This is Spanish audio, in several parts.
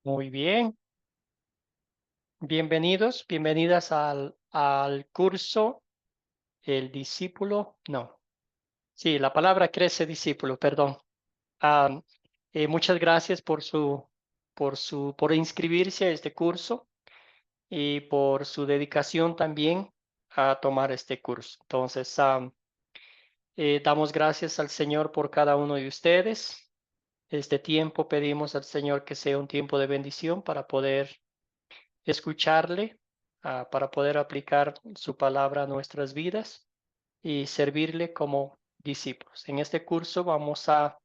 Muy bien. Bienvenidos, bienvenidas al curso El Discípulo. No, sí, la palabra crece discípulo, perdón. Ah, Muchas gracias por inscribirse a este curso y por su dedicación también a tomar este curso. Entonces, damos gracias al Señor por cada uno de ustedes. Este tiempo pedimos al Señor que sea un tiempo de bendición para poder escucharle, para poder aplicar su palabra a nuestras vidas y servirle como discípulos. En este curso vamos a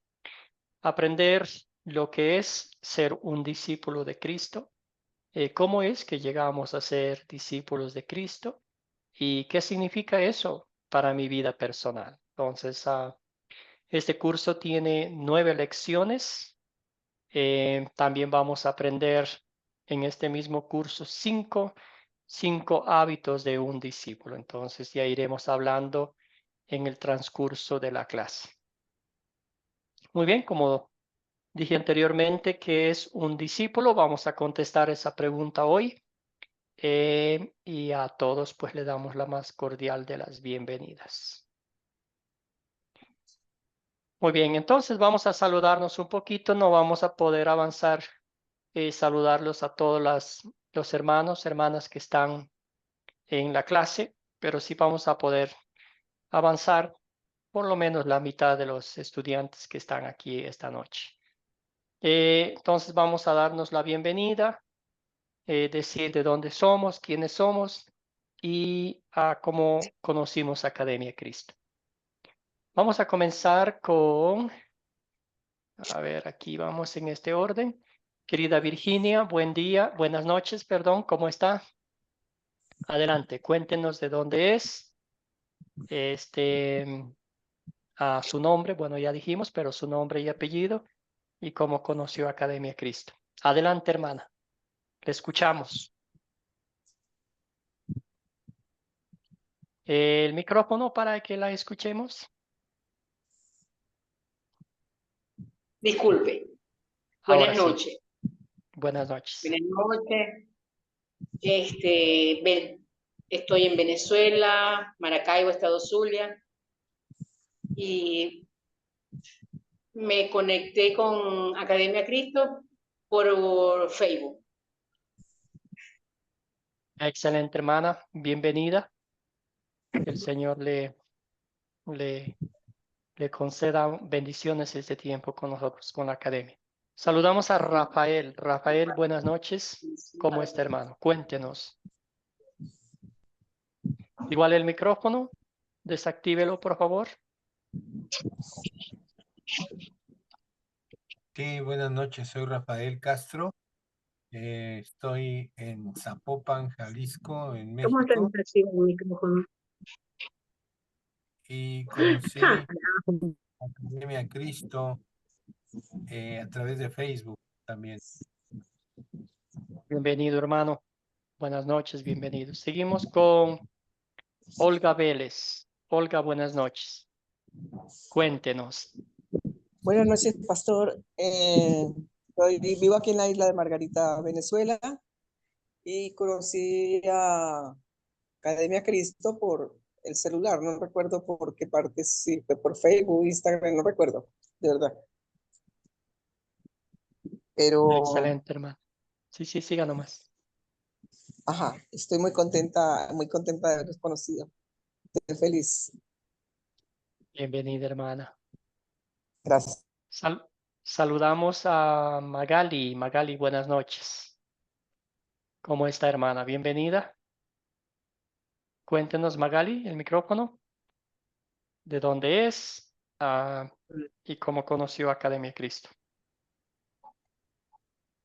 aprender lo que es ser un discípulo de Cristo, cómo es que llegamos a ser discípulos de Cristo y qué significa eso para mi vida personal. Entonces, este curso tiene 9 lecciones. También vamos a aprender en este mismo curso cinco hábitos de un discípulo. Entonces ya iremos hablando en el transcurso de la clase. Muy bien, como dije anteriormente, ¿qué es un discípulo? Vamos a contestar esa pregunta hoy. Y a todos pues le damos la más cordial de las bienvenidas. Muy bien, entonces vamos a saludarnos un poquito, no vamos a poder avanzar, saludarlos a todos los hermanos, hermanas que están en la clase, pero sí vamos a poder avanzar por lo menos la mitad de los estudiantes que están aquí esta noche. Entonces vamos a darnos la bienvenida, decir de dónde somos, quiénes somos y cómo conocimos Academia Cristo. Vamos a comenzar con, a ver, aquí vamos en este orden. Querida Virginia, buen día, buenas noches, perdón, ¿cómo está? Adelante, cuéntenos de dónde es, a su nombre, bueno, ya dijimos, pero su nombre y apellido y cómo conoció Academia Cristo. Adelante, hermana, le escuchamos. El micrófono para que la escuchemos. Disculpe. Ahora Buenas sí, noches. buenas noches. Buenas noches. Estoy en Venezuela, Maracaibo, Estado Zulia, y me conecté con Academia Cristo por Facebook. Excelente, hermana, bienvenida. Que el Señor le conceda bendiciones este tiempo con nosotros, con la Academia. Saludamos a Rafael. Rafael, buenas noches. ¿Cómo está, hermano? Cuéntenos. Igual el micrófono, desactívelo, por favor. Sí, buenas noches, soy Rafael Castro. Estoy en Zapopan, Jalisco, en ¿Cómo está México, el micrófono? y conocí Academia Cristo a través de Facebook también. Bienvenido, hermano. Buenas noches, bienvenido. Seguimos con Olga Vélez. Olga, buenas noches. Cuéntenos. Buenas noches, pastor. Vivo aquí en la isla de Margarita, Venezuela, y conocí a Academia Cristo por el celular. No recuerdo por qué parte, sí, fue por Facebook, Instagram, no recuerdo, de verdad. Pero, Excelente, hermano. Sí, siga nomás. ajá, estoy muy contenta de haberos conocido. Estoy feliz. Bienvenida, hermana. Gracias. Saludamos a Magali. Magali, buenas noches. ¿Cómo está, hermana? Bienvenida. Cuéntenos, Magali, el micrófono. ¿De dónde es? Y cómo conoció Academia Cristo.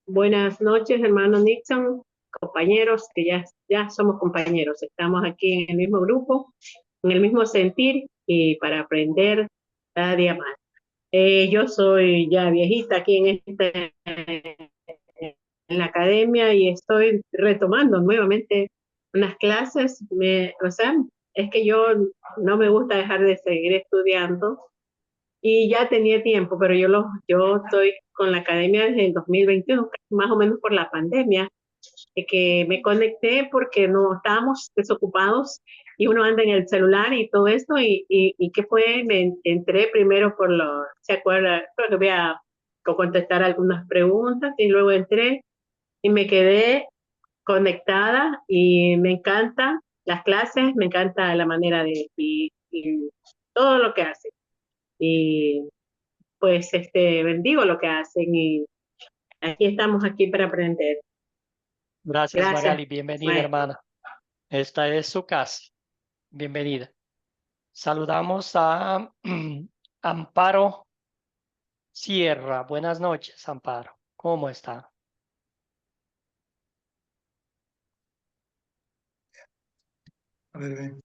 Buenas noches, hermano Nixon, compañeros, que ya somos compañeros, estamos aquí en el mismo grupo, en el mismo sentir y para aprender cada día más. Yo soy ya viejita aquí en la academia y estoy retomando nuevamente unas clases. O sea, es que yo no me gusta dejar de seguir estudiando y ya tenía tiempo, pero yo estoy con la academia desde el 2021, más o menos por la pandemia, que me conecté porque no estábamos desocupados y uno anda en el celular y todo esto, y ¿qué fue? Me entré primero ¿se acuerda? Creo que voy a contestar algunas preguntas y luego entré y me quedé conectada y me encanta las clases, me encanta la manera y todo lo que hacen. Y pues bendigo lo que hacen y aquí estamos aquí para aprender. Gracias, Gracias, Magali. Bienvenida, maestro. hermana. Esta es su casa. Bienvenida. Saludamos a Amparo Sierra. Buenas noches, Amparo. ¿Cómo está? A ver, ven.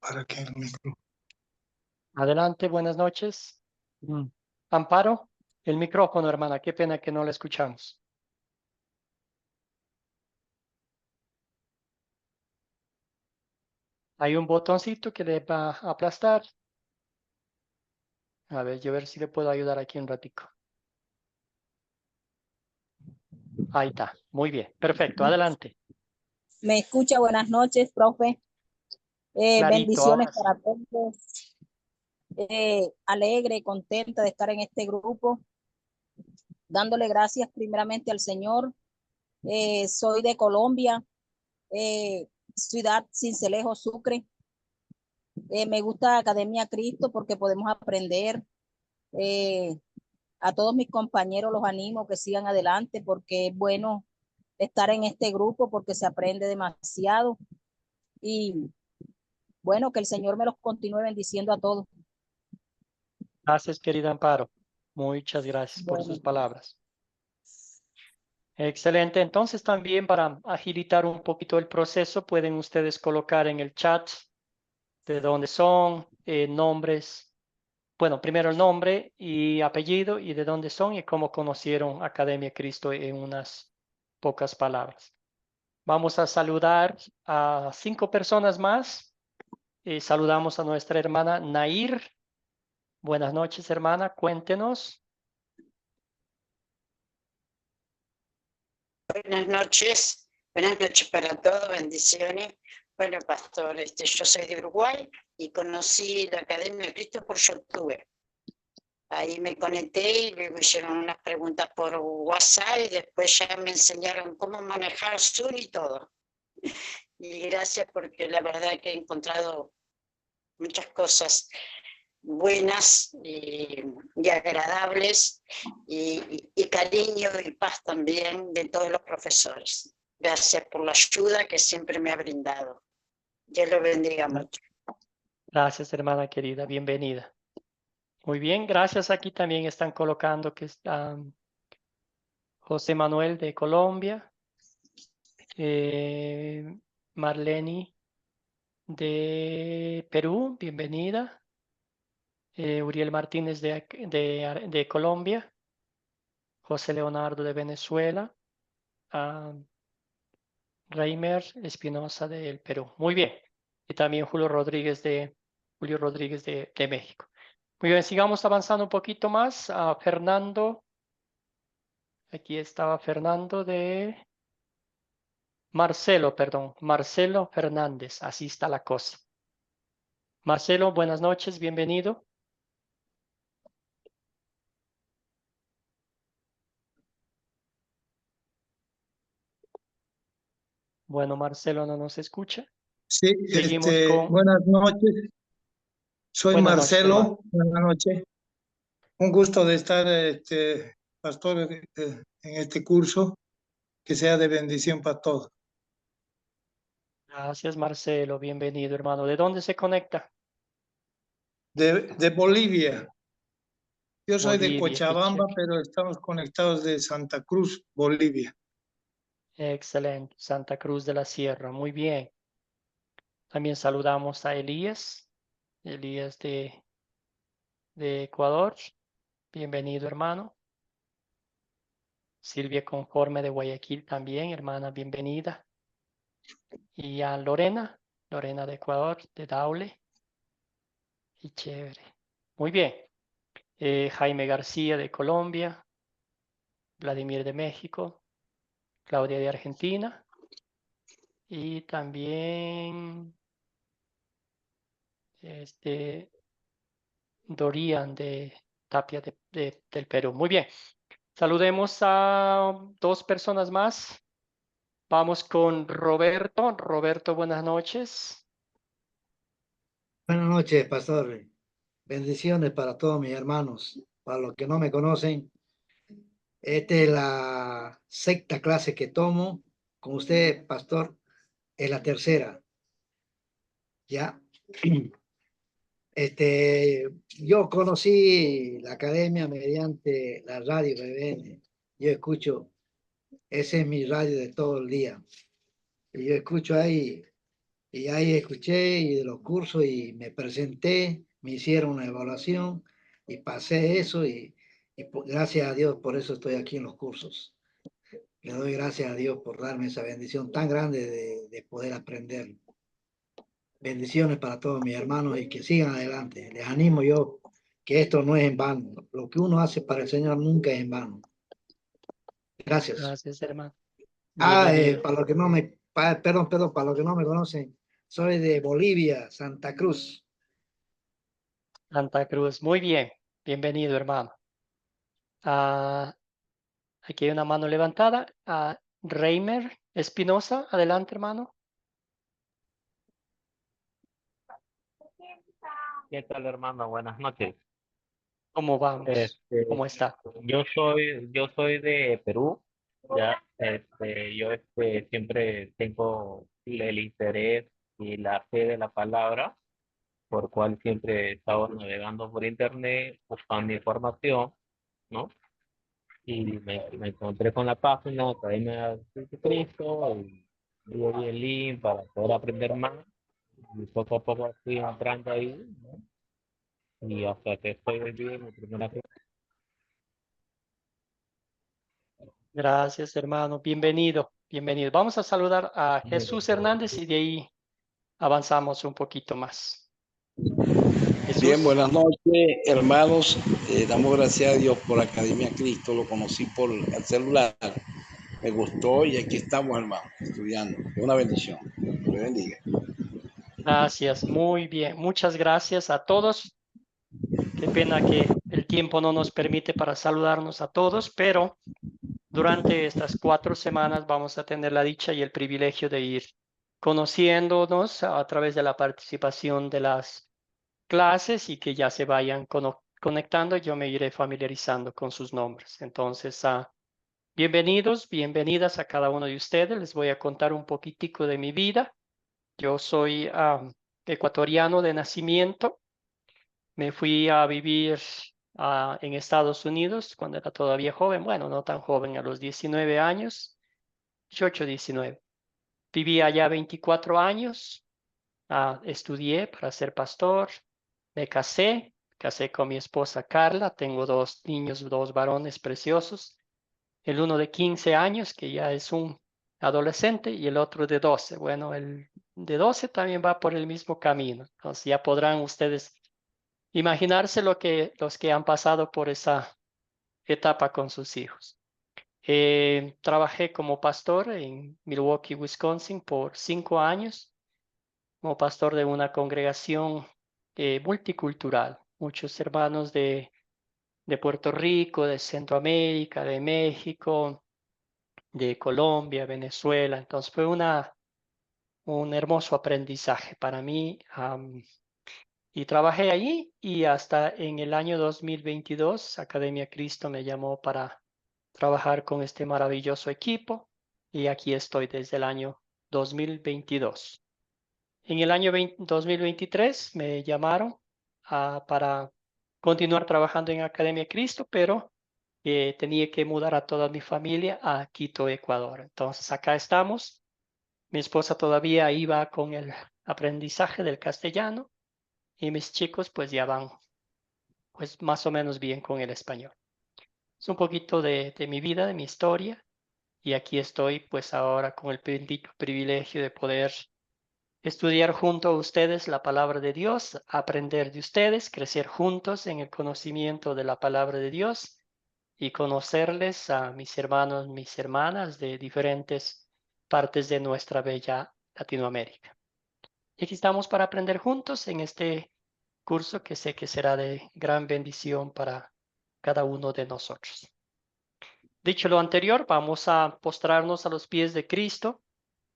Para que el micro. Adelante, buenas noches. Amparo, el micrófono, hermana. Qué pena que no la escuchamos. Hay un botoncito que le va a aplastar. A ver, yo a ver si le puedo ayudar aquí un ratico. Ahí está. Muy bien. Perfecto. Adelante. Me escucha, buenas noches, profe. Clarito, Bendiciones ahora sí. para todos. Alegre, contenta de estar en este grupo, dándole gracias primeramente al Señor. Soy de Colombia, ciudad Sincelejo, Sucre. Me gusta Academia Cristo porque podemos aprender. A todos mis compañeros los animo que sigan adelante porque es bueno estar en este grupo porque se aprende demasiado. Y bueno, que el Señor me los continúe bendiciendo a todos. Gracias, querida Amparo. Muchas gracias por Bueno, sus palabras. Excelente. Entonces también para agilitar un poquito el proceso, pueden ustedes colocar en el chat de dónde son, nombres. Bueno, primero el nombre y apellido y de dónde son y cómo conocieron Academia Cristo en unas pocas palabras. Vamos a saludar a 5 personas más. Saludamos a nuestra hermana Nair. Buenas noches, hermana. Cuéntenos. Buenas noches para todos, bendiciones. Bueno, pastor, yo soy de Uruguay y conocí la Academia de Cristo por YouTube. Ahí me conecté y me hicieron unas preguntas por WhatsApp y después ya me enseñaron cómo manejar Zoom y todo. Y gracias porque la verdad que he encontrado muchas cosas buenas y agradables y cariño y paz también de todos los profesores. Gracias por la ayuda que siempre me ha brindado. Dios lo bendiga mucho. Gracias, hermana querida. Bienvenida. Muy bien, gracias. Aquí también están colocando que está José Manuel de Colombia, Marleni de Perú, bienvenida. Uriel Martínez de Colombia, José Leonardo de Venezuela, Reimer Espinosa del Perú. Muy bien. Y también Julio Rodríguez de México. Muy bien, sigamos avanzando un poquito más. Fernando. Aquí estaba Fernando de Marcelo, perdón. Marcelo Fernández. Así está la cosa. Marcelo, buenas noches, bienvenido. Bueno, Marcelo no nos escucha. Sí, Seguimos con... buenas noches. Soy Buenas noches, hermano. Marcelo. Buenas noches. Un gusto de estar, pastor, en este curso. Que sea de bendición para todos. Gracias, Marcelo. Bienvenido, hermano. ¿De dónde se conecta? De Bolivia. Yo soy de Bolivia, qué Cochabamba, chévere. pero estamos conectados de Santa Cruz, Bolivia. Excelente. Santa Cruz de la Sierra. Muy bien. También saludamos a Elías. Elías de Ecuador. Bienvenido, hermano. Silvia Conforme de Guayaquil también, hermana, bienvenida. Y a Lorena de Ecuador, de Daule. Y chévere. Muy bien. Jaime García de Colombia, Vladimir de México, Claudia de Argentina y también Dorian de Tapia del Perú. Muy bien. Saludemos a 2 personas más. Vamos con Roberto. Roberto, buenas noches. Buenas noches, pastor. Bendiciones para todos mis hermanos. Para los que no me conocen, esta es la 6ª clase que tomo con usted, pastor. Es la 3ª. Ya. Yo conocí la academia mediante la radio BBN. Yo escucho, ese es mi radio de todo el día. Y yo escucho ahí, y ahí escuché y de los cursos y me presenté, me hicieron una evaluación y pasé eso gracias a Dios por eso estoy aquí en los cursos. Le doy gracias a Dios por darme esa bendición tan grande de poder aprender. Bendiciones para todos mis hermanos y que sigan adelante. Les animo yo que esto no es en vano. Lo que uno hace para el Señor nunca es en vano. Gracias. Gracias, hermano. Para los que no me, perdón, para los que no me conocen, soy de Bolivia, Santa Cruz. Santa Cruz. Muy bien. Bienvenido, hermano. Aquí hay una mano levantada. Reimer Espinosa. Adelante, hermano. ¿Qué tal, hermano? Buenas noches. ¿Cómo vamos? ¿Cómo está? Yo soy de Perú, ya, yo siempre tengo el interés y la fe de la palabra, por cual siempre he estado navegando por internet, buscando información, ¿no? Y me encontré con la página Academia de Cristo y di el link para poder aprender más. Y poco a poco fui entrando ahí, ¿no? Y hasta que estoy hoy en mi primera clase. Gracias, hermano. Bienvenido. Bienvenido. Vamos a saludar a Jesús Hernández y de ahí avanzamos un poquito más. Jesús. Bien, buenas noches, hermanos. Damos gracias a Dios por Academia Cristo. Lo conocí por el celular. Me gustó y aquí estamos, hermano, estudiando. Es una bendición. Dios le bendiga. Gracias. Muy bien. Muchas gracias a todos. Qué pena que el tiempo no nos permite para saludarnos a todos, pero durante estas 4 semanas vamos a tener la dicha y el privilegio de ir conociéndonos a través de la participación de las clases y que ya se vayan conectando. Yo me iré familiarizando con sus nombres. Entonces, bienvenidos, bienvenidas a cada uno de ustedes. Les voy a contar un poquitico de mi vida. Yo soy ecuatoriano de nacimiento. Me fui a vivir en Estados Unidos cuando era todavía joven. Bueno, no tan joven, a los 19 años, 18, 19. Viví allá 24 años. Estudié para ser pastor. Me casé con mi esposa Carla. Tengo 2 niños, 2 varones preciosos. El uno de 15 años, que ya es un adolescente, y el otro de 12. Bueno, el de 12 también va por el mismo camino. Entonces ya podrán ustedes imaginarse los que han pasado por esa etapa con sus hijos. Trabajé como pastor en Milwaukee, Wisconsin por 5 años, como pastor de una congregación multicultural. Muchos hermanos de Puerto Rico, de Centroamérica, de México, de Colombia, Venezuela. Entonces fue un hermoso aprendizaje para mí. Y trabajé allí y hasta en el año 2022 Academia Cristo me llamó para trabajar con este maravilloso equipo y aquí estoy desde el año 2022. En el año 2023 me llamaron para continuar trabajando en Academia Cristo, pero tenía que mudar a toda mi familia a Quito, Ecuador. Entonces acá estamos. Mi esposa todavía iba con el aprendizaje del castellano y mis chicos pues ya van pues más o menos bien con el español. Es un poquito de mi vida, de mi historia, y aquí estoy pues ahora con el bendito privilegio de poder estudiar junto a ustedes la palabra de Dios, aprender de ustedes, crecer juntos en el conocimiento de la palabra de Dios y conocerles a mis hermanos, mis hermanas de diferentes partes de nuestra bella Latinoamérica. Y aquí estamos para aprender juntos en este curso que sé que será de gran bendición para cada uno de nosotros. Dicho lo anterior, vamos a postrarnos a los pies de Cristo,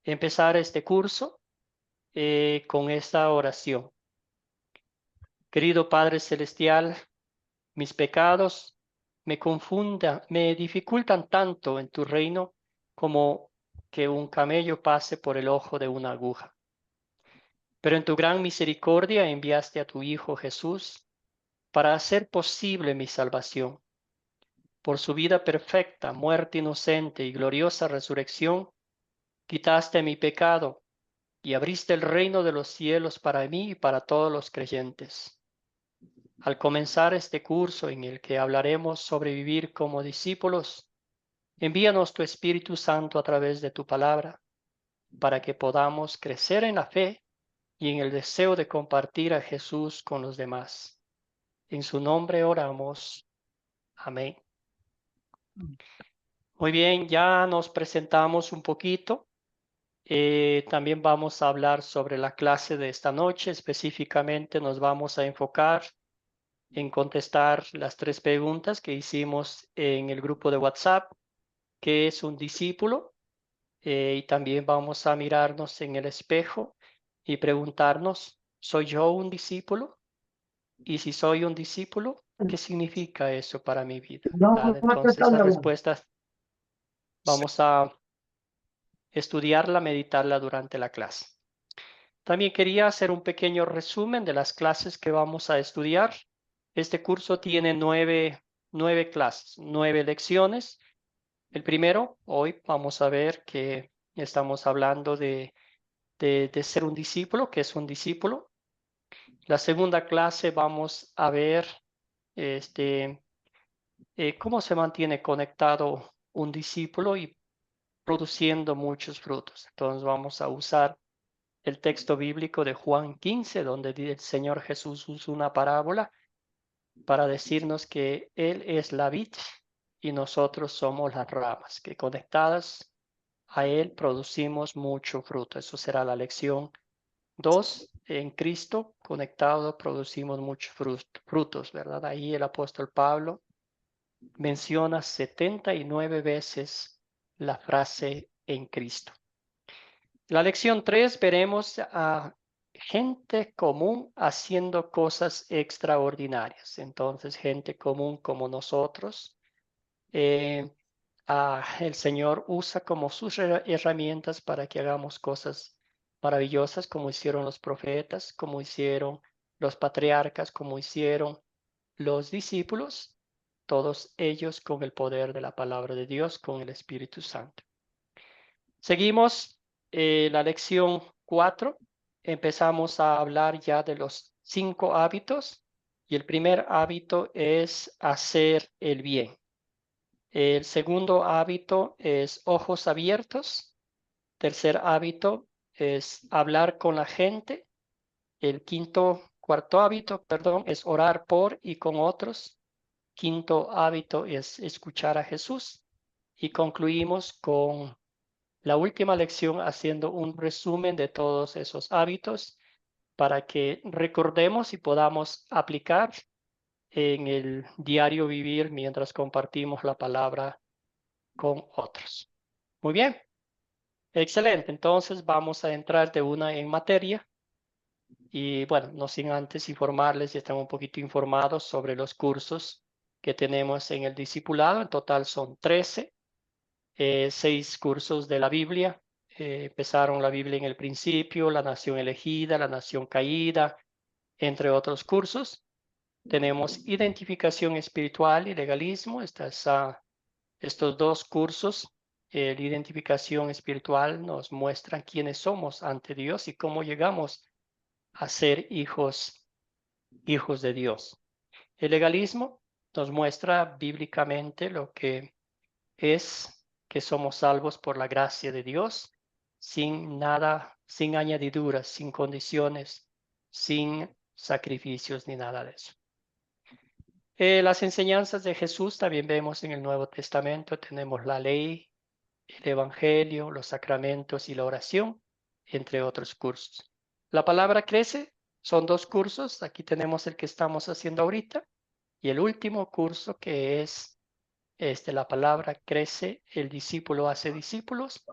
empezar este curso con esta oración. Querido Padre Celestial, mis pecados me dificultan tanto en tu reino como que un camello pase por el ojo de una aguja. Pero en tu gran misericordia enviaste a tu Hijo Jesús para hacer posible mi salvación. Por su vida perfecta, muerte inocente y gloriosa resurrección, quitaste mi pecado y abriste el reino de los cielos para mí y para todos los creyentes. Al comenzar este curso en el que hablaremos sobre vivir como discípulos, envíanos tu Espíritu Santo a través de tu palabra, para que podamos crecer en la fe y en el deseo de compartir a Jesús con los demás. En su nombre oramos. Amén. Muy bien, ya nos presentamos un poquito. También vamos a hablar sobre la clase de esta noche. Específicamente nos vamos a enfocar en contestar las 3 preguntas que hicimos en el grupo de WhatsApp. ¿Qué es un discípulo? Y también vamos a mirarnos en el espejo y preguntarnos, ¿soy yo un discípulo? Y si soy un discípulo, ¿qué significa eso para mi vida? Entonces, las respuestas vamos a estudiarla, meditarla durante la clase. También quería hacer un pequeño resumen de las clases que vamos a estudiar. Este curso tiene 9 clases, 9 lecciones. El primero, hoy vamos a ver que estamos hablando de ser un discípulo, que es un discípulo. La segunda clase vamos a ver cómo se mantiene conectado un discípulo y produciendo muchos frutos. Entonces vamos a usar el texto bíblico de Juan 15, donde el Señor Jesús usa una parábola para decirnos que Él es la vid y nosotros somos las ramas, que conectadas a Él producimos mucho fruto. Eso será la lección 2. En Cristo, conectado, producimos muchos frutos, ¿verdad? Ahí el apóstol Pablo menciona 79 veces la frase en Cristo. La lección 3 veremos a gente común haciendo cosas extraordinarias. Entonces, gente común como nosotros, el Señor usa como sus herramientas para que hagamos cosas maravillosas como hicieron los profetas, como hicieron los patriarcas, como hicieron los discípulos, todos ellos con el poder de la palabra de Dios, con el Espíritu Santo. Seguimos la lección 4. Empezamos a hablar ya de los 5 hábitos y el primer hábito es hacer el bien. El segundo hábito es ojos abiertos. Tercer hábito es hablar con la gente. El cuarto hábito, es orar por y con otros. Quinto hábito es escuchar a Jesús. Y concluimos con la última lección haciendo un resumen de todos esos hábitos para que recordemos y podamos aplicar en el diario vivir mientras compartimos la palabra con otros. Muy bien. Excelente. Entonces vamos a entrar de una en materia. Y bueno, no sin antes informarles, ya están un poquito informados sobre los cursos que tenemos en el discipulado. En total son 13, 6 cursos de la Biblia. Empezaron la Biblia en el principio, la nación elegida, la nación caída, entre otros cursos. Tenemos identificación espiritual y legalismo. Estos 2 cursos, la identificación espiritual nos muestran quiénes somos ante Dios y cómo llegamos a ser hijos de Dios. El legalismo nos muestra bíblicamente lo que es que somos salvos por la gracia de Dios, sin nada sin añadiduras, sin condiciones, sin sacrificios ni nada de eso. Las enseñanzas de Jesús también vemos en el Nuevo Testamento. Tenemos la ley, el Evangelio, los sacramentos y la oración, entre otros cursos. La palabra crece, son 2 cursos. Aquí tenemos el que estamos haciendo ahorita y el último curso que es la palabra crece, el discípulo hace discípulos,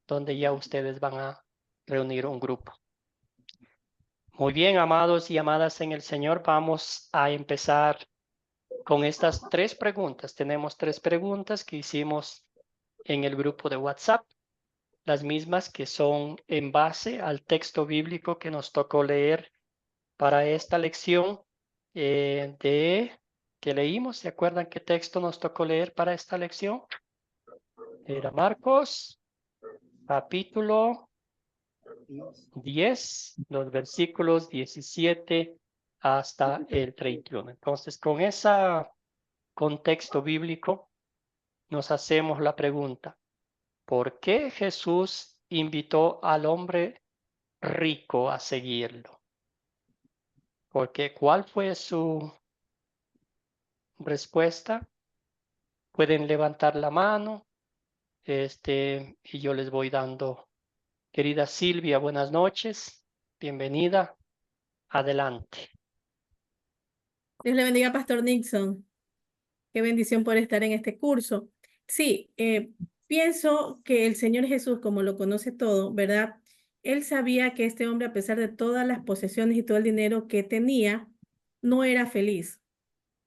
donde ya ustedes van a reunir un grupo. Muy bien, amados y amadas en el Señor, vamos a empezar con estas 3 preguntas. Tenemos 3 preguntas que hicimos en el grupo de WhatsApp, las mismas que son en base al texto bíblico que nos tocó leer para esta lección que leímos. ¿Se acuerdan qué texto nos tocó leer para esta lección? Era Marcos, capítulo 10, los versículos 17 hasta el 31. Entonces, con ese contexto bíblico, nos hacemos la pregunta: ¿por qué Jesús invitó al hombre rico a seguirlo? Porque ¿cuál fue su respuesta? Pueden levantar la mano, y yo les voy dando. Querida Silvia, buenas noches, bienvenida, adelante. Dios le bendiga, Pastor Nixon. Qué bendición por estar en este curso. Sí, pienso que el Señor Jesús, como lo conoce todo, ¿verdad? Él sabía que este hombre, a pesar de todas las posesiones y todo el dinero que tenía, no era feliz.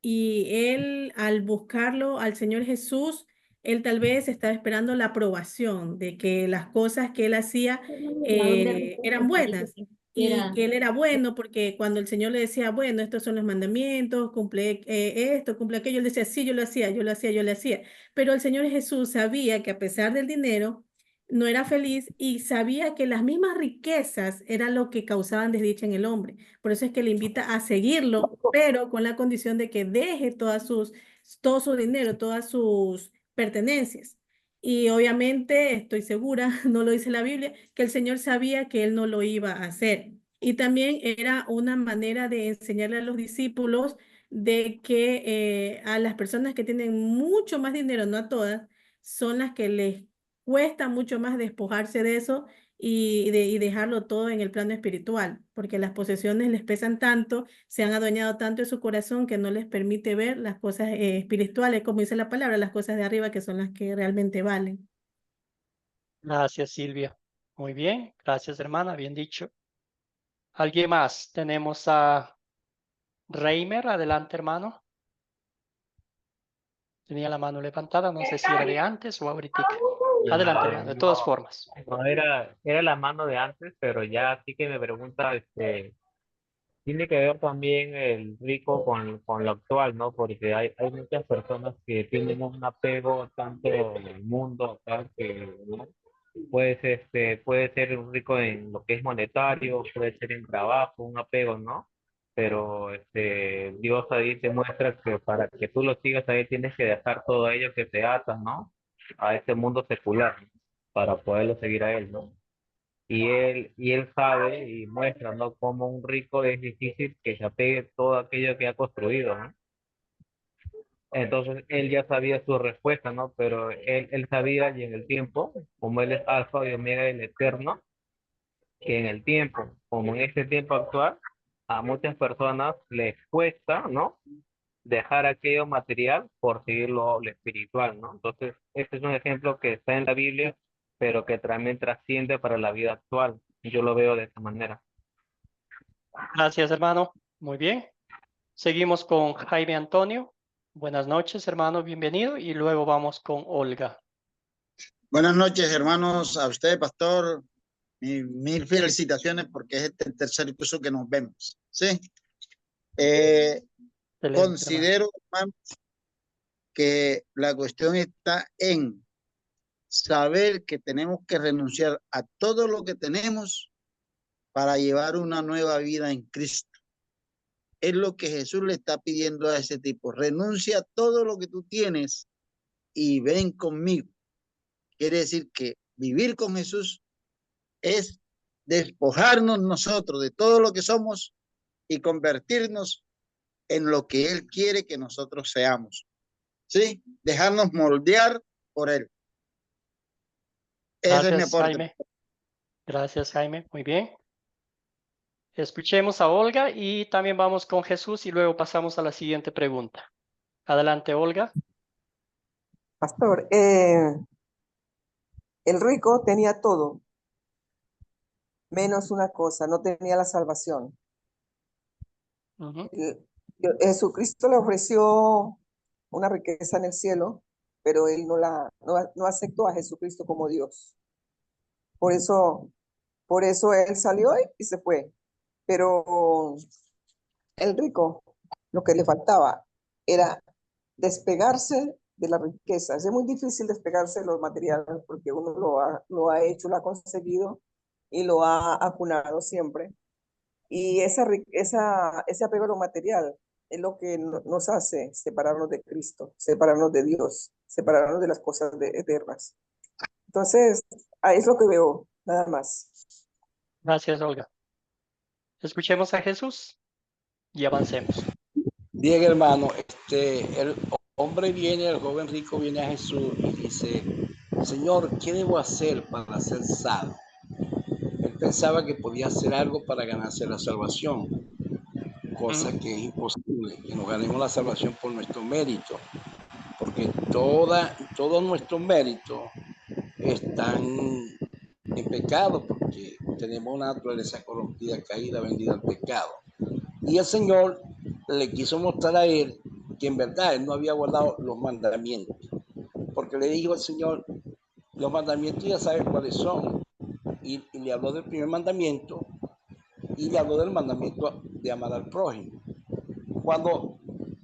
Y él, al buscarlo al Señor Jesús, él tal vez estaba esperando la aprobación de que las cosas que él hacía eran buenas y que él era bueno, porque cuando el Señor le decía, bueno, estos son los mandamientos, cumple esto, cumple aquello, él decía, sí, yo lo hacía, yo lo hacía, yo lo hacía. Pero el Señor Jesús sabía que a pesar del dinero, no era feliz y sabía que las mismas riquezas eran lo que causaban desdicha en el hombre. Por eso es que le invita a seguirlo, pero con la condición de que deje todo su dinero, todas sus pertenencias. Y obviamente estoy segura, no lo dice la Biblia, que el Señor sabía que él no lo iba a hacer. Y también era una manera de enseñarle a los discípulos de que a las personas que tienen mucho más dinero, no a todas, son las que les cuesta mucho más despojarse de eso y dejarlo todo en el plano espiritual, porque las posesiones les pesan tanto, se han adueñado tanto de su corazón que no les permite ver las cosas espirituales, como dice la palabra, las cosas de arriba que son las que realmente valen. Gracias, Silvia. Muy bien, gracias, hermana, bien dicho. ¿Alguien más? Tenemos a Reimer, adelante, hermano. Tenía la mano levantada, no sé si era de antes o ahorita. Adelante, hermano, de todas formas. No era la mano de antes, pero ya sí que me pregunta, tiene que ver también el rico con lo actual, ¿no? Porque hay muchas personas que tienen un apego tanto al mundo acá que, ¿no? Puede ser un rico en lo que es monetario, puede ser en trabajo, un apego, ¿no? Pero Dios ahí te muestra que para que tú lo sigas ahí tienes que dejar todo ello que te ata, ¿no? A este mundo secular, ¿no? Para poderlo seguir a él, ¿no? Y él sabe y muestra, ¿no? Cómo un rico es difícil que se apegue todo aquello que ha construido, ¿no? Entonces él ya sabía su respuesta, ¿no? Pero él sabía y en el tiempo, como él es alfa y omega del eterno, que en el tiempo, como en este tiempo actual, a muchas personas les cuesta, ¿no? Dejar aquello material por seguir lo espiritual, ¿no? Entonces, este es un ejemplo que está en la Biblia, pero que también trasciende para la vida actual. Yo lo veo de esta manera. Gracias, hermano. Muy bien. Seguimos con Jaime Antonio. Buenas noches, hermano, bienvenido. Y luego vamos con Olga. Buenas noches, hermanos, a usted, pastor. Mil felicitaciones porque es el tercer curso que nos vemos. ¿Sí? Considero, hermanos, que la cuestión está en saber que tenemos que renunciar a todo lo que tenemos para llevar una nueva vida en Cristo. Es lo que Jesús le está pidiendo a ese tipo. Renuncia a todo lo que tú tienes y ven conmigo. Quiere decir que vivir con Jesús es despojarnos nosotros de todo lo que somos y convertirnos en lo que Él quiere que nosotros seamos. ¿Sí? Dejarnos moldear por Él. Ese es mi Gracias, aporte. Jaime. Gracias, Jaime. Muy bien. Escuchemos a Olga y también vamos con Jesús y luego pasamos a la siguiente pregunta. Adelante, Olga. Pastor, el rico tenía todo, menos una cosa, no tenía la salvación. Ujú. Jesucristo le ofreció una riqueza en el cielo, pero él no aceptó a Jesucristo como Dios. Por eso él salió y se fue. Pero el rico, lo que le faltaba era despegarse de las riquezas. Es muy difícil despegarse de los materiales porque uno lo ha hecho, lo ha conseguido y lo ha acunado siempre. Y ese apego a lo material es lo que nos hace separarnos de Cristo, separarnos de Dios, separarnos de las cosas eternas. Entonces, es lo que veo, nada más. Gracias, Olga. Escuchemos a Jesús y avancemos. Bien, hermano, el hombre viene, el joven rico viene a Jesús y dice, Señor, ¿qué debo hacer para ser salvo? Él pensaba que podía hacer algo para ganarse la salvación, cosa que es imposible, que nos ganemos la salvación por nuestro mérito, porque todo nuestro mérito están en pecado, porque tenemos una naturaleza corrompida, caída, vendida al pecado. Y el Señor le quiso mostrar a él que en verdad él no había guardado los mandamientos, porque le dijo al Señor, los mandamientos ya sabes cuáles son, y le habló del primer mandamiento y le habló del mandamiento de amar al prójimo. Cuando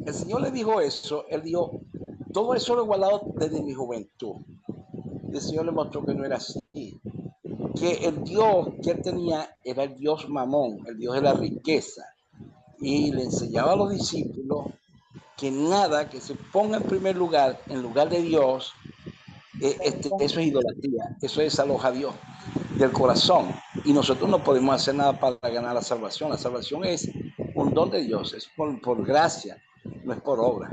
el Señor le dijo eso, él dijo, todo eso lo he guardado desde mi juventud. Y el Señor le mostró que no era así, que el Dios que él tenía era el Dios Mamón, el Dios de la riqueza, y le enseñaba a los discípulos que nada que se ponga en primer lugar, en lugar de Dios, eso es idolatría, eso desaloja a Dios del corazón. Y nosotros no podemos hacer nada para ganar la salvación. La salvación es un don de Dios, es por gracia, no es por obra.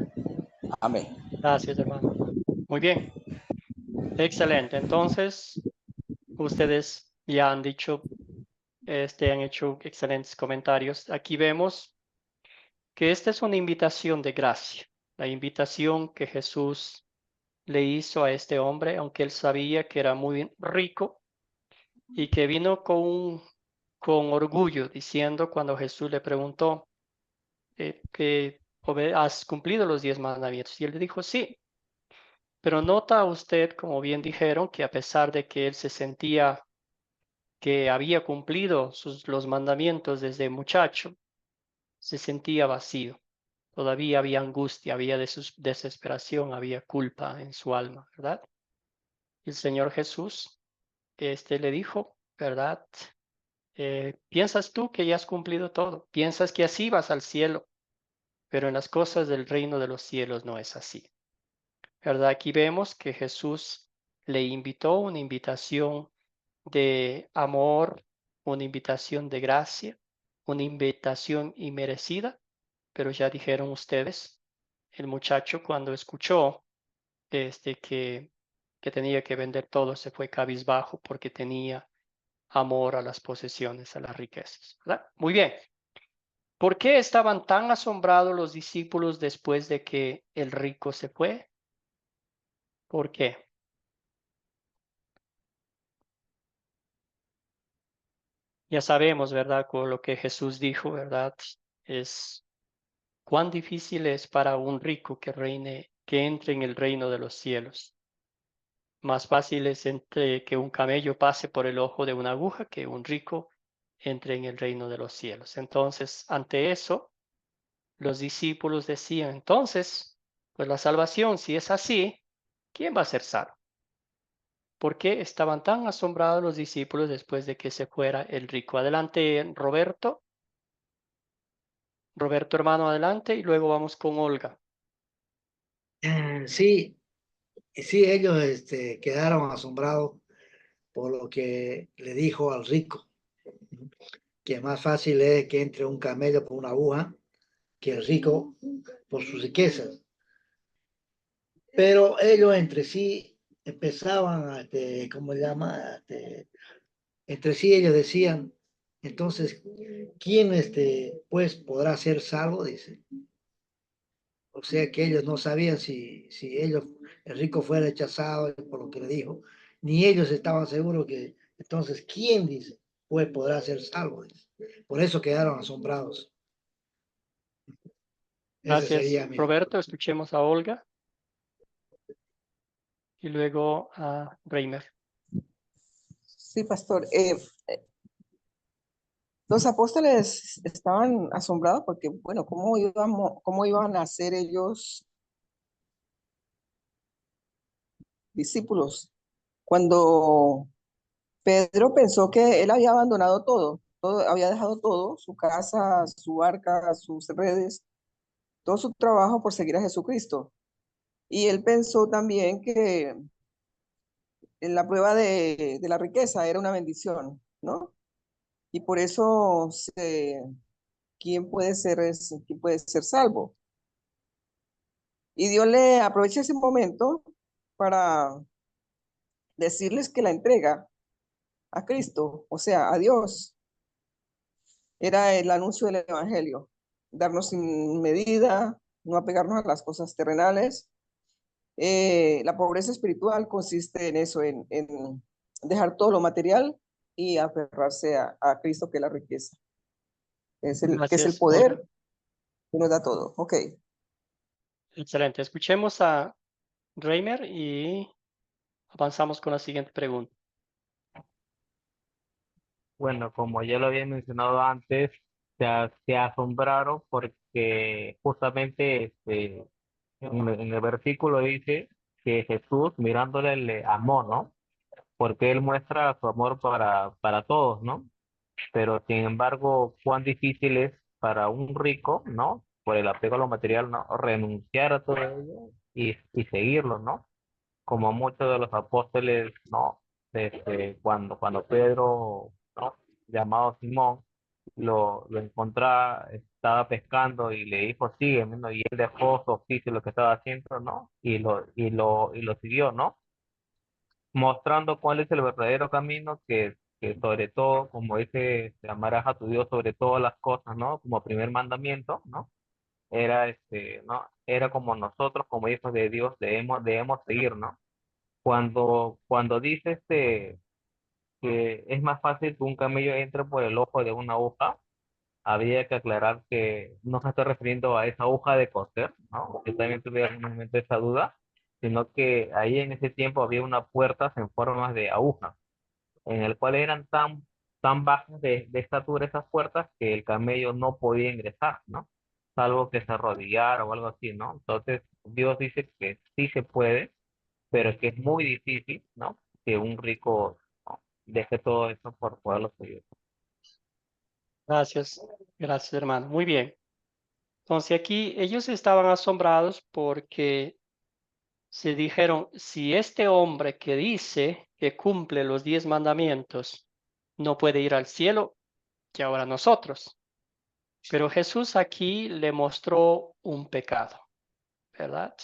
Amén. Gracias, hermano. Muy bien. Excelente. Entonces, ustedes ya han dicho, han hecho excelentes comentarios. Aquí vemos que esta es una invitación de gracia, la invitación que Jesús le hizo a este hombre, aunque él sabía que era muy rico y que vino con orgullo, diciendo cuando Jesús le preguntó que has cumplido los 10 mandamientos. Y él le dijo, sí. Pero nota usted, como bien dijeron, que a pesar de que él se sentía que había cumplido los mandamientos desde muchacho, se sentía vacío. Todavía había angustia, había desesperación, había culpa en su alma, ¿verdad? Y el Señor Jesús, le dijo, ¿verdad? Piensas tú que ya has cumplido todo, piensas que así vas al cielo, pero en las cosas del reino de los cielos no es así, ¿verdad? Aquí vemos que Jesús le invitó una invitación de amor, una invitación de gracia, una invitación inmerecida, pero ya dijeron ustedes, el muchacho cuando escuchó que tenía que vender todo se fue cabizbajo porque tenía amor a las posesiones, a las riquezas, ¿verdad? Muy bien. ¿Por qué estaban tan asombrados los discípulos después de que el rico se fue? ¿Por qué? Ya sabemos, ¿verdad? Con lo que Jesús dijo, ¿verdad? Es cuán difícil es para un rico que entre en el reino de los cielos. Más fácil es que un camello pase por el ojo de una aguja que un rico entre en el reino de los cielos. Entonces, ante eso, los discípulos decían, entonces, pues la salvación, si es así, ¿quién va a ser salvo? ¿Por qué estaban tan asombrados los discípulos después de que se fuera el rico? Adelante, Roberto. Roberto, hermano, adelante y luego vamos con Olga. Sí, ellos quedaron asombrados por lo que le dijo al rico. que más fácil es que entre un camello por una aguja que el rico por sus riquezas. Pero ellos entre sí empezaban a, ¿cómo se llama? Entre sí ellos decían, entonces, ¿quién pues podrá ser salvo? Dice. O sea que ellos no sabían si ellos, el rico fue rechazado por lo que le dijo, ni ellos estaban seguros que, entonces, ¿quién dice? Pues podrá ser salvo. Dice. Por eso quedaron asombrados. Ese Gracias, sería mi... Roberto. Escuchemos a Olga y luego a Reimer. Sí, pastor. Los apóstoles estaban asombrados porque, bueno, ¿cómo iban a ser ellos discípulos? Cuando Pedro pensó que él había abandonado todo, había dejado todo, su casa, su barca, sus redes, todo su trabajo por seguir a Jesucristo. Y él pensó también que en la prueba de la riqueza era una bendición, ¿no? Y por eso, ¿quién puede ser salvo? Y Dios le aprovecha ese momento para decirles que la entrega a Cristo, o sea, a Dios, era el anuncio del Evangelio, darnos sin medida, no apegarnos a las cosas terrenales. La pobreza espiritual consiste en eso, en dejar todo lo material y aferrarse a Cristo, que es la riqueza, que es el Gracias, poder Olga. que nos da todo. Ok. Excelente. Escuchemos a Reimer y avanzamos con la siguiente pregunta. Bueno, como ya lo había mencionado antes, se asombraron porque justamente en el versículo dice que Jesús mirándole le amó, ¿no? Porque él muestra su amor para todos, ¿no? Pero sin embargo, cuán difícil es para un rico, ¿no? Por el apego a lo material, ¿no? Renunciar a todo ello y seguirlo, ¿no? Como muchos de los apóstoles, ¿no? Cuando Pedro, ¿no? Llamado Simón, lo encontraba, estaba pescando y le dijo, sígueme, ¿no? Y él dejó su oficio, lo que estaba haciendo, ¿no? Y lo siguió, ¿no? Mostrando cuál es el verdadero camino que sobre todo, como dice, te amarás a tu Dios sobre todas las cosas, ¿no? Como primer mandamiento, ¿no? ¿No? Era como nosotros, como hijos de Dios, debemos seguir, ¿no? Cuando dice que es más fácil que un camello entre por el ojo de una aguja, habría que aclarar que no se está refiriendo a esa aguja de coser, ¿no? Que también tuve en un momento esa duda, sino que ahí en ese tiempo había unas puertas en forma de aguja, en el cual eran tan bajas de estatura esas puertas que el camello no podía ingresar, ¿no? Salvo que se arrodillara o algo así, ¿no? Entonces, Dios dice que sí se puede, pero que es muy difícil, ¿no? Que un rico, ¿no? Deje todo eso por poderlo seguir. Gracias, gracias, hermano. Muy bien. Entonces aquí ellos estaban asombrados porque se dijeron, si este hombre que dice que cumple los 10 mandamientos no puede ir al cielo, que ahora nosotros. Pero Jesús aquí le mostró un pecado, ¿verdad?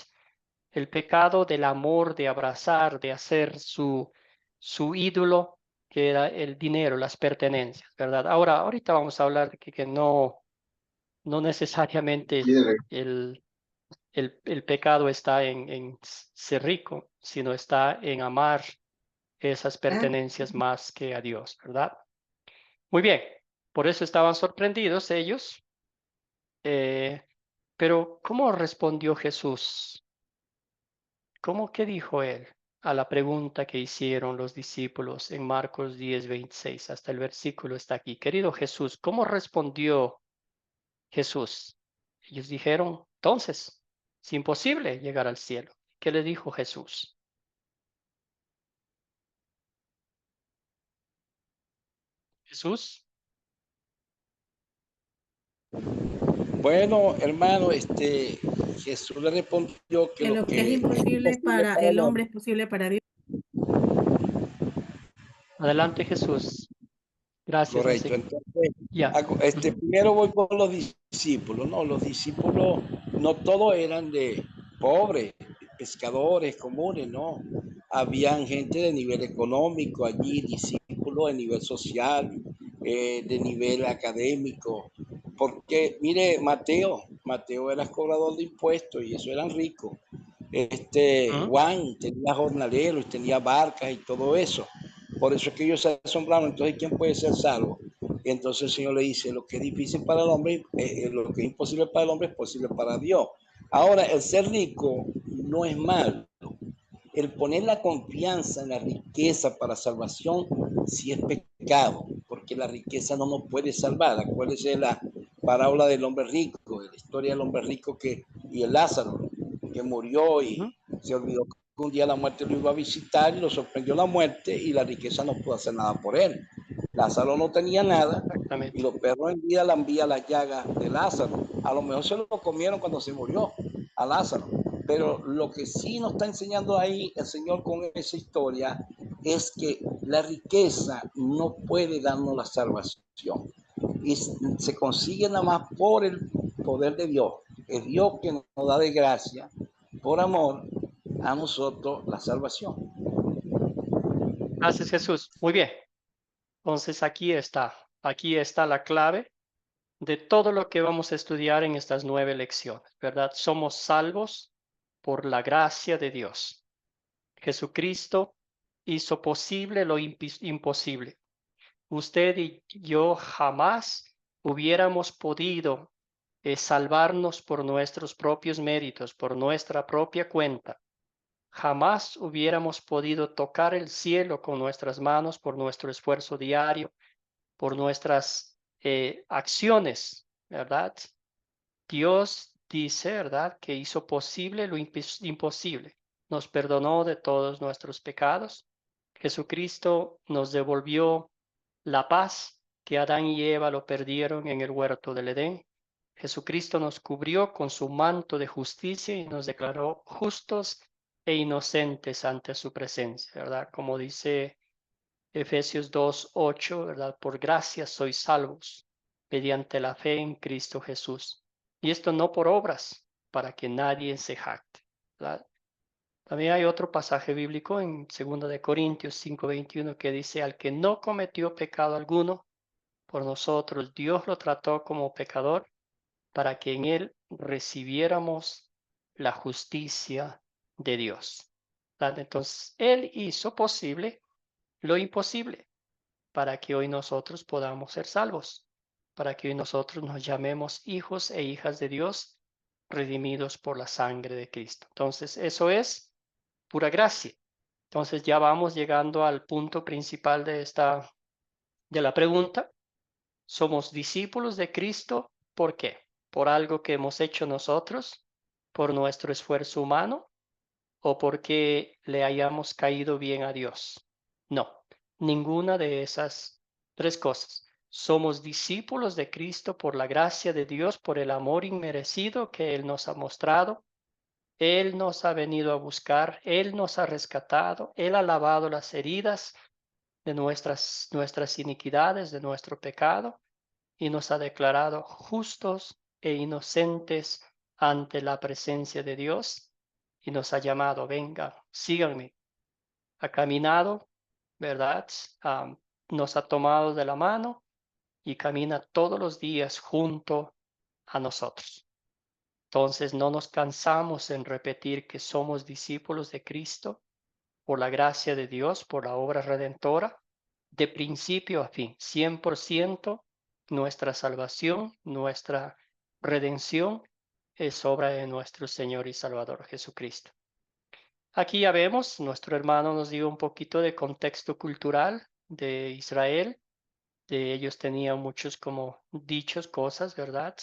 El pecado del amor, de abrazar, de hacer su ídolo, que era el dinero, las pertenencias, ¿verdad? Ahorita vamos a hablar de que no necesariamente el pecado está en ser rico, sino está en amar esas pertenencias más que a Dios, ¿verdad? Muy bien, por eso estaban sorprendidos ellos. Pero ¿cómo respondió Jesús? ¿Qué dijo él a la pregunta que hicieron los discípulos en Marcos 10:26? Hasta el versículo está aquí. Querido Jesús, ¿cómo respondió Jesús? Ellos dijeron, entonces, es imposible llegar al cielo. ¿Qué le dijo Jesús? Jesús. Bueno, hermano, Jesús le respondió que Que lo lo que es que imposible para el hombre es posible para Dios. Adelante, Jesús. Gracias. Correcto. Entonces, Ya. primero voy por los discípulos. No, los discípulos no todos eran de pobres, pescadores comunes, no. Habían gente de nivel económico allí, discípulos de nivel social, de nivel académico. Porque, mire, Mateo era cobrador de impuestos y eso eran ricos. Juan tenía jornaleros, tenía barcas y todo eso. Por eso es que ellos se asombraron. Entonces, ¿quién puede ser salvo? Y entonces el Señor le dice, lo que es difícil para el hombre, lo que es imposible para el hombre es posible para Dios. Ahora, el ser rico no es malo. El poner la confianza en la riqueza para salvación sí es pecado, porque la riqueza no nos puede salvar. Acuérdense de la parábola del hombre rico, de la historia del hombre rico y el Lázaro, que murió y se olvidó que un día la muerte lo iba a visitar y lo sorprendió la muerte y la riqueza no pudo hacer nada por él. Lázaro no tenía nada y los perros en vida lambían las llagas de Lázaro. A lo mejor se lo comieron cuando se murió a Lázaro. Pero lo que sí nos está enseñando ahí el Señor con esa historia es que la riqueza no puede darnos la salvación. Y se consigue nada más por el poder de Dios. Es Dios que nos da de gracia, por amor, a nosotros la salvación. Gracias, Jesús. Muy bien. Entonces aquí está la clave de todo lo que vamos a estudiar en estas 9 lecciones, ¿verdad? Somos salvos por la gracia de Dios. Jesucristo hizo posible lo imposible. Usted y yo jamás hubiéramos podido salvarnos por nuestros propios méritos, por nuestra propia cuenta. Jamás hubiéramos podido tocar el cielo con nuestras manos por nuestro esfuerzo diario, por nuestras acciones, ¿verdad? Dios dice, ¿verdad?, que hizo posible lo imposible. Nos perdonó de todos nuestros pecados. Jesucristo nos devolvió la paz que Adán y Eva lo perdieron en el huerto del Edén. Jesucristo nos cubrió con su manto de justicia y nos declaró justos e inocentes ante su presencia, ¿verdad? Como dice Efesios 2:8, ¿verdad? Por gracia sois salvos mediante la fe en Cristo Jesús. Y esto no por obras, para que nadie se jacte, ¿verdad? También hay otro pasaje bíblico en 2 de Corintios 5:21 que dice, al que no cometió pecado alguno, por nosotros Dios lo trató como pecador para que en él recibiéramos la justicia de Dios, ¿verdad? Entonces, Él hizo posible lo imposible para que hoy nosotros podamos ser salvos, para que hoy nosotros nos llamemos hijos e hijas de Dios, redimidos por la sangre de Cristo. Entonces, eso es pura gracia. Entonces, ya vamos llegando al punto principal de la pregunta. ¿Somos discípulos de Cristo? ¿Por qué? ¿Por algo que hemos hecho nosotros? ¿Por nuestro esfuerzo humano? ¿O porque le hayamos caído bien a Dios? No, ninguna de esas 3 cosas. Somos discípulos de Cristo por la gracia de Dios, por el amor inmerecido que Él nos ha mostrado. Él nos ha venido a buscar, Él nos ha rescatado, Él ha lavado las heridas de nuestras iniquidades, de nuestro pecado, y nos ha declarado justos e inocentes ante la presencia de Dios, y nos ha llamado, venga, síganme. Ha caminado, ¿verdad? Nos ha tomado de la mano y camina todos los días junto a nosotros. Entonces no nos cansamos en repetir que somos discípulos de Cristo por la gracia de Dios, por la obra redentora, de principio a fin, 100%. Nuestra salvación, nuestra redención es obra de nuestro Señor y Salvador Jesucristo. Aquí ya vemos, nuestro hermano nos dio un poquito de contexto cultural de Israel. De ellos tenían muchos como dichos, cosas, ¿verdad?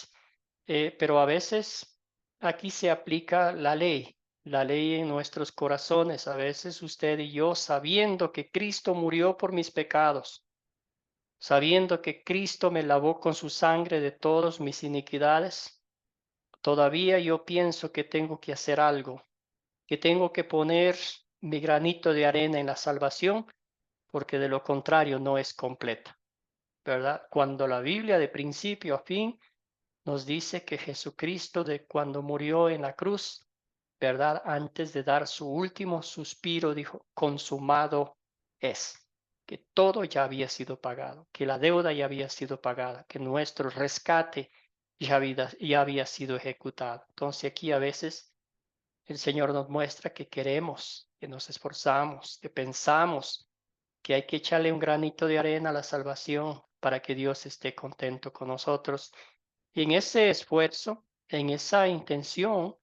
Pero a veces aquí se aplica la ley en nuestros corazones. A veces usted y yo, sabiendo que Cristo murió por mis pecados, sabiendo que Cristo me lavó con su sangre de todas mis iniquidades, todavía yo pienso que tengo que hacer algo, que tengo que poner mi granito de arena en la salvación, porque de lo contrario no es completa. ¿verdad? Cuando la Biblia de principio a fin nos dice que Jesucristo cuando murió en la cruz, ¿verdad? Antes de dar su último suspiro, dijo, consumado es, que todo ya había sido pagado, que la deuda ya había sido pagada, que nuestro rescate ya había sido ejecutado. Entonces aquí a veces el Señor nos muestra que queremos, que nos esforzamos, que pensamos que hay que echarle un granito de arena a la salvación para que Dios esté contento con nosotros. Y en ese esfuerzo, en esa intención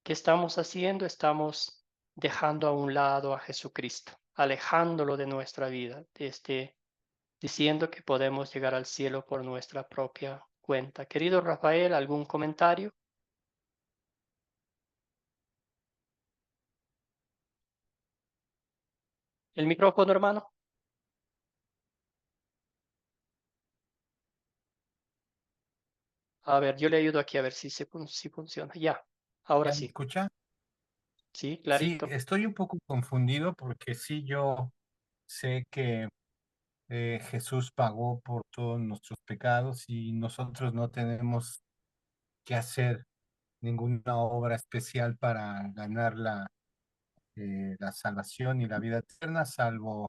que estamos haciendo, estamos dejando a un lado a Jesucristo, alejándolo de nuestra vida, diciendo que podemos llegar al cielo por nuestra propia cuenta. Querido Rafael, ¿algún comentario? El micrófono, hermano. A ver, yo le ayudo aquí a ver si funciona. Ya, ahora ¿Ya me sí. escucha? Sí, Sí, clarito. estoy un poco confundido porque sí, yo sé que Jesús pagó por todos nuestros pecados y nosotros no tenemos que hacer ninguna obra especial para ganar la salvación y la vida eterna, salvo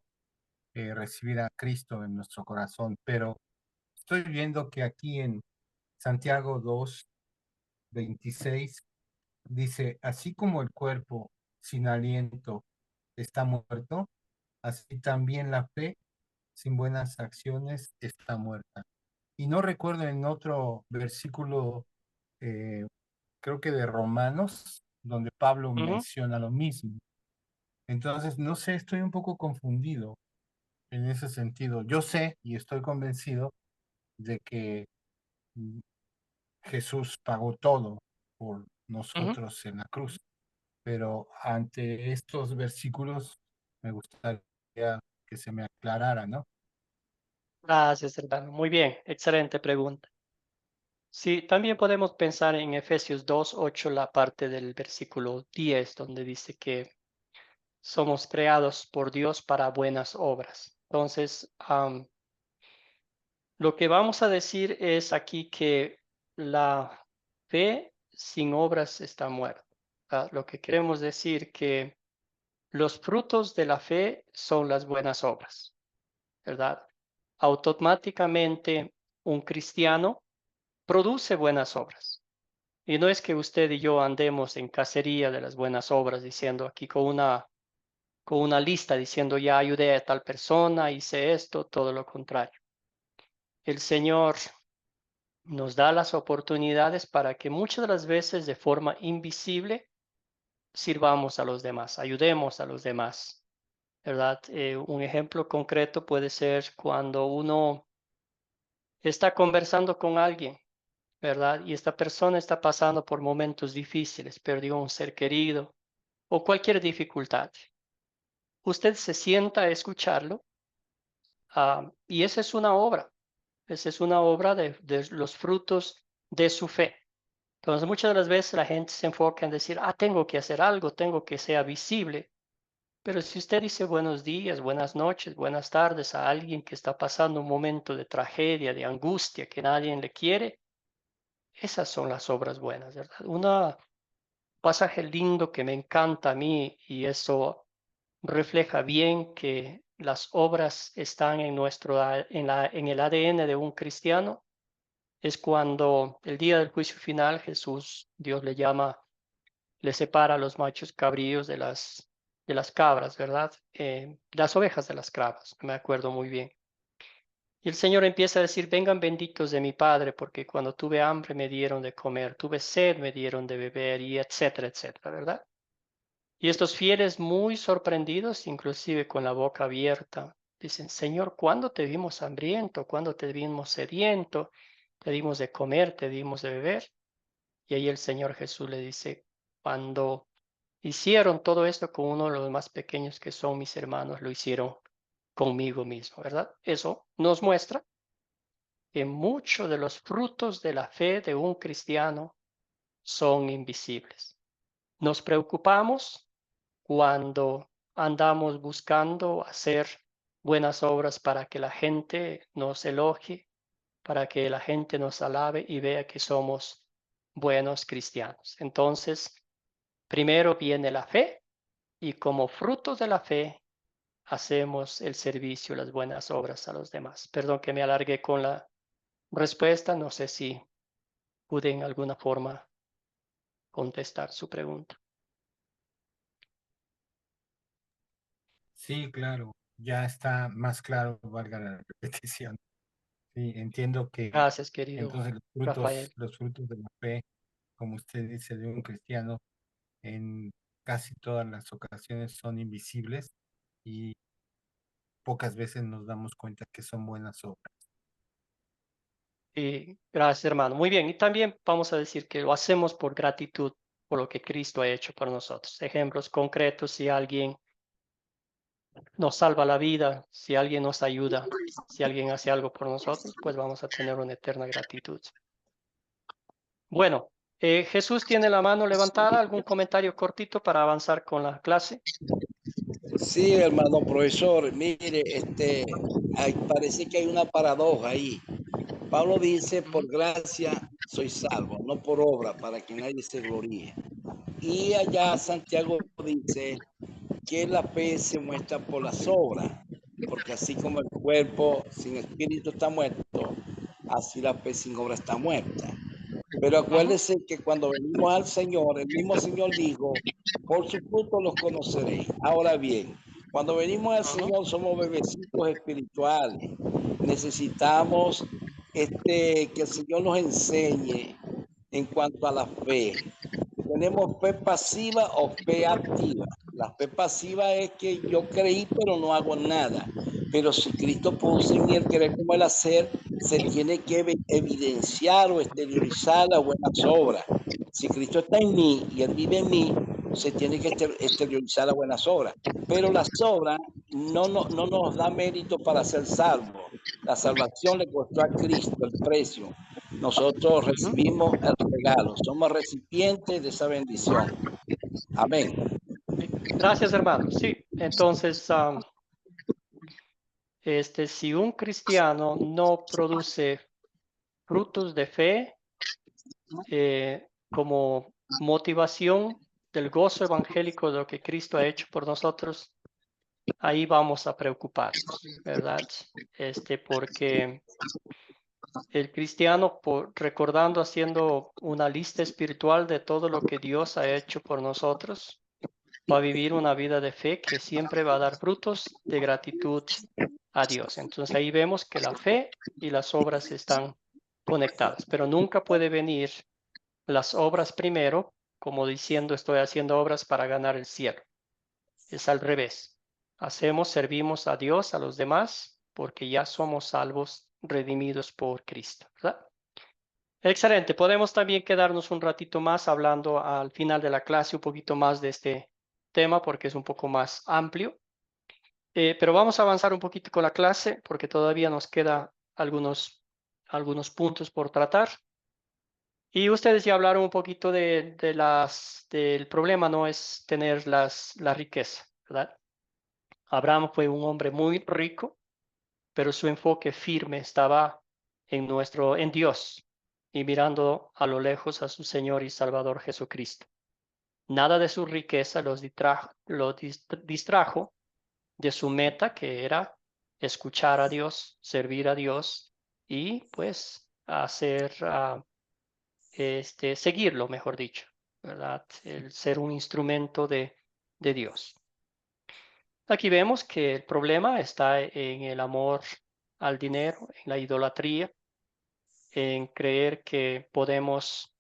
recibir a Cristo en nuestro corazón. Pero estoy viendo que aquí en Santiago 2:26 dice, así como el cuerpo sin aliento está muerto, así también la fe sin buenas acciones está muerta. Y no recuerdo en otro versículo, eh, creo que de Romanos, donde Pablo menciona lo mismo. Entonces, no sé, estoy un poco confundido en ese sentido. Yo sé y estoy convencido de que mm, Jesús pagó todo por nosotros en la cruz, pero ante estos versículos me gustaría que se me aclarara, ¿no? Gracias, hermano. Muy bien, excelente pregunta. Sí, también podemos pensar en Efesios 2:8, la parte del versículo 10, donde dice que somos creados por Dios para buenas obras. Entonces, lo que vamos a decir es aquí que la fe sin obras está muerta. Lo que queremos decir que los frutos de la fe son las buenas obras, ¿verdad? Automáticamente un cristiano produce buenas obras. Y no es que usted y yo andemos en cacería de las buenas obras diciendo aquí con una lista diciendo ya ayudé a tal persona, hice esto, todo lo contrario. El Señor nos da las oportunidades para que muchas de las veces de forma invisible sirvamos a los demás, ayudemos a los demás, ¿verdad? Un ejemplo concreto puede ser cuando uno está conversando con alguien, ¿verdad? Y esta persona está pasando por momentos difíciles, perdió un ser querido o cualquier dificultad. Usted se sienta a escucharlo, y esa es una obra de los frutos de su fe. Entonces, muchas de las veces la gente se enfoca en decir, tengo que hacer algo, tengo que ser visible. Pero si usted dice buenos días, buenas noches, buenas tardes a alguien que está pasando un momento de tragedia, de angustia, que nadie le quiere, esas son las obras buenas, ¿verdad? Un pasaje lindo que me encanta a mí y eso refleja bien que las obras están en el ADN de un cristiano, es cuando el día del juicio final Jesús, Dios le separa a los machos cabríos de las cabras, ¿verdad? Las ovejas de las cabras, me acuerdo muy bien. Y el Señor empieza a decir, vengan benditos de mi Padre, porque cuando tuve hambre me dieron de comer, tuve sed me dieron de beber, y etcétera, etcétera, ¿verdad? Y estos fieles muy sorprendidos, inclusive con la boca abierta, dicen, Señor, ¿cuándo te vimos hambriento? ¿Cuándo te vimos sediento? Te dimos de comer, te dimos de beber. Y ahí el Señor Jesús le dice, cuando hicieron todo esto con uno de los más pequeños que son mis hermanos, lo hicieron conmigo mismo, ¿verdad? Eso nos muestra que muchos de los frutos de la fe de un cristiano son invisibles. Nos preocupamos cuando andamos buscando hacer buenas obras para que la gente nos elogie, para que la gente nos alabe y vea que somos buenos cristianos. Entonces, primero viene la fe y como frutos de la fe hacemos el servicio, las buenas obras a los demás. Perdón que me alargué con la respuesta, no sé si pude en alguna forma contestar su pregunta. Sí, claro, ya está más claro, valga la repetición. Sí, entiendo que Gracias, querido entonces Rafael. los frutos de la fe, como usted dice, de un cristiano, en casi todas las ocasiones son invisibles y pocas veces nos damos cuenta que son buenas obras. Y gracias, hermano. Muy bien. Y también vamos a decir que lo hacemos por gratitud por lo que Cristo ha hecho por nosotros. Ejemplos concretos, si alguien nos salva la vida, si alguien nos ayuda, si alguien hace algo por nosotros, pues vamos a tener una eterna gratitud. Bueno, Jesús tiene la mano levantada. ¿Algún comentario cortito para avanzar con la clase? Sí, hermano profesor, mire, parece que hay una paradoja ahí. Pablo dice, por gracia soy salvo, no por obra, para que nadie se gloríe. Y allá Santiago dice que la fe se muestra por las obras, porque así como el cuerpo sin espíritu está muerto, así la fe sin obra está muerta. Pero acuérdese que cuando venimos al Señor, el mismo Señor dijo, por su fruto los conoceréis. Ahora bien, cuando venimos al Señor somos bebecitos espirituales. Necesitamos que el Señor nos enseñe en cuanto a la fe. Tenemos fe pasiva o fe activa. La fe pasiva es que yo creí pero no hago nada. Pero si Cristo puso en mí el querer como el hacer, se tiene que evidenciar o exteriorizar las buenas obras. Si Cristo está en mí y Él vive en mí, se tiene que exteriorizar las buenas obras. Pero las obras no nos da mérito para ser salvos. La salvación le costó a Cristo el precio. Nosotros recibimos el regalo, somos recipientes de esa bendición. Amén. Gracias, hermano. Sí, entonces, si un cristiano no produce frutos de fe como motivación del gozo evangélico de lo que Cristo ha hecho por nosotros, ahí vamos a preocuparnos, ¿verdad? Porque el cristiano, recordando, haciendo una lista espiritual de todo lo que Dios ha hecho por nosotros, va a vivir una vida de fe que siempre va a dar frutos de gratitud a Dios. Entonces ahí vemos que la fe y las obras están conectadas, pero nunca puede venir las obras primero, como diciendo estoy haciendo obras para ganar el cielo. Es al revés. Servimos a Dios, a los demás, porque ya somos salvos, redimidos por Cristo, ¿verdad? Excelente. Podemos también quedarnos un ratito más hablando al final de la clase un poquito más de este tema porque es un poco más amplio. Pero vamos a avanzar un poquito con la clase porque todavía nos queda algunos puntos por tratar. Y ustedes ya hablaron un poquito del problema, no es tener la riqueza, ¿verdad? Abraham fue un hombre muy rico, pero su enfoque firme estaba en Dios y mirando a lo lejos a su Señor y Salvador Jesucristo. Nada de su riqueza lo distrajo de su meta, que era escuchar a Dios, servir a Dios y pues seguirlo, mejor dicho, ¿verdad? El ser un instrumento de Dios. Aquí vemos que el problema está en el amor al dinero, en la idolatría, en creer que podemos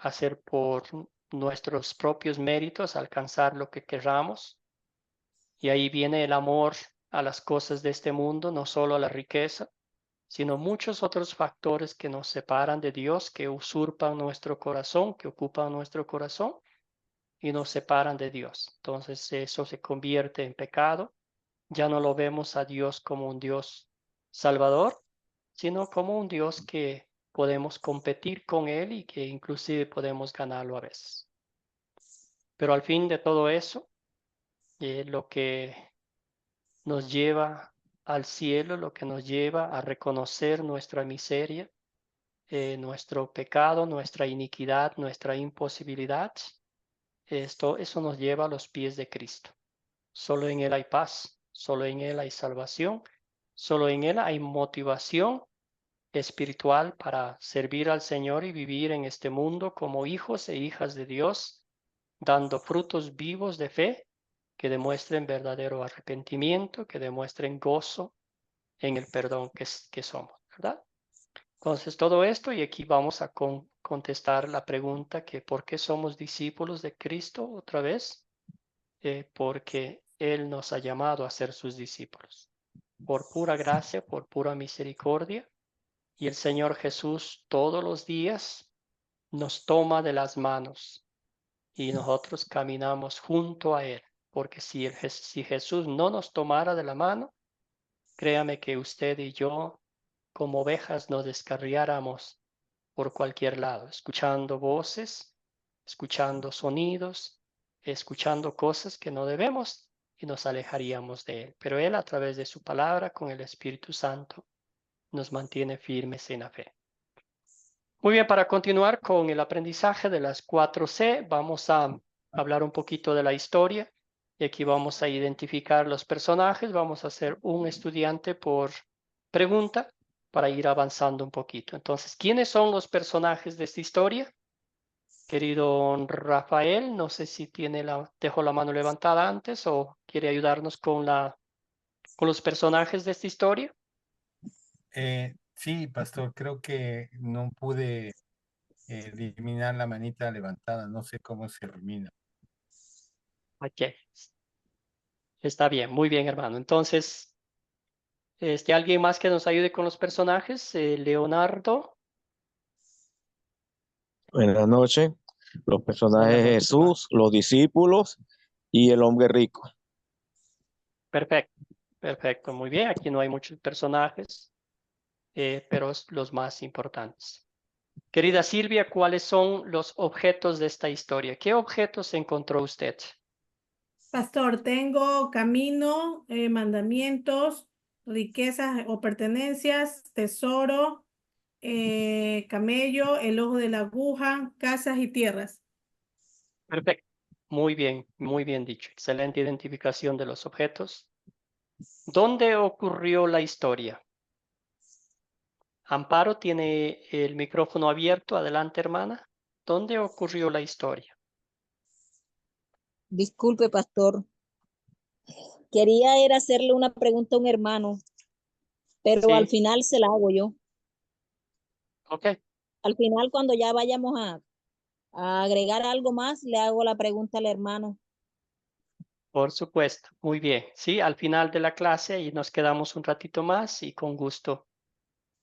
hacer por nuestros propios méritos, alcanzar lo que queramos. Y ahí viene el amor a las cosas de este mundo, no solo a la riqueza, sino muchos otros factores que nos separan de Dios, que usurpan nuestro corazón, que ocupan nuestro corazón y nos separan de Dios. Entonces eso se convierte en pecado. Ya no lo vemos a Dios como un Dios salvador, sino como un Dios que podemos competir con Él y que inclusive podemos ganarlo a veces. Pero al fin de todo eso, lo que nos lleva al cielo, lo que nos lleva a reconocer nuestra miseria, nuestro pecado, nuestra iniquidad, nuestra imposibilidad. Eso nos lleva a los pies de Cristo. Solo en Él hay paz, solo en Él hay salvación, solo en Él hay motivación espiritual para servir al Señor y vivir en este mundo como hijos e hijas de Dios, dando frutos vivos de fe que demuestren verdadero arrepentimiento, que demuestren gozo en el perdón que somos, ¿verdad? Entonces todo esto, y aquí vamos a contestar la pregunta que ¿por qué somos discípulos de Cristo otra vez? Porque Él nos ha llamado a ser sus discípulos, por pura gracia, por pura misericordia, y el Señor Jesús todos los días nos toma de las manos y nosotros caminamos junto a Él, porque si Jesús no nos tomara de la mano, créame que usted y yo, como ovejas, nos descarriáramos por cualquier lado, escuchando voces, escuchando sonidos, escuchando cosas que no debemos y nos alejaríamos de Él. Pero Él, a través de su palabra, con el Espíritu Santo, nos mantiene firmes en la fe. Muy bien, para continuar con el aprendizaje de las 4C, vamos a hablar un poquito de la historia. Y aquí vamos a identificar los personajes. Vamos a hacer un estudiante por pregunta para ir avanzando un poquito. Entonces, ¿quiénes son los personajes de esta historia? Querido Rafael, no sé si dejó la mano levantada antes o quiere ayudarnos con los personajes de esta historia. Sí, pastor, creo que no pude eliminar la manita levantada, no sé cómo se elimina. Ok, está bien, muy bien, hermano. Entonces, ¿alguien más que nos ayude con los personajes? Leonardo. Buenas noches. Los personajes de Jesús, los discípulos y el hombre rico. Perfecto, perfecto, muy bien. Aquí no hay muchos personajes, pero los más importantes. Querida Silvia, ¿cuáles son los objetos de esta historia? ¿Qué objetos encontró usted? Pastor, tengo camino, mandamientos, riquezas o pertenencias, tesoro, camello, el ojo de la aguja, casas y tierras. Perfecto, muy bien dicho. Excelente identificación de los objetos. ¿Dónde ocurrió la historia? Amparo tiene el micrófono abierto. Adelante, hermana. ¿Dónde ocurrió la historia? Disculpe, pastor. Quería hacerle una pregunta a un hermano, pero Sí. al final se la hago yo. Ok. Al final, cuando ya vayamos a agregar algo más, le hago la pregunta al hermano. Por supuesto. Muy bien. Sí, al final de la clase y nos quedamos un ratito más y con gusto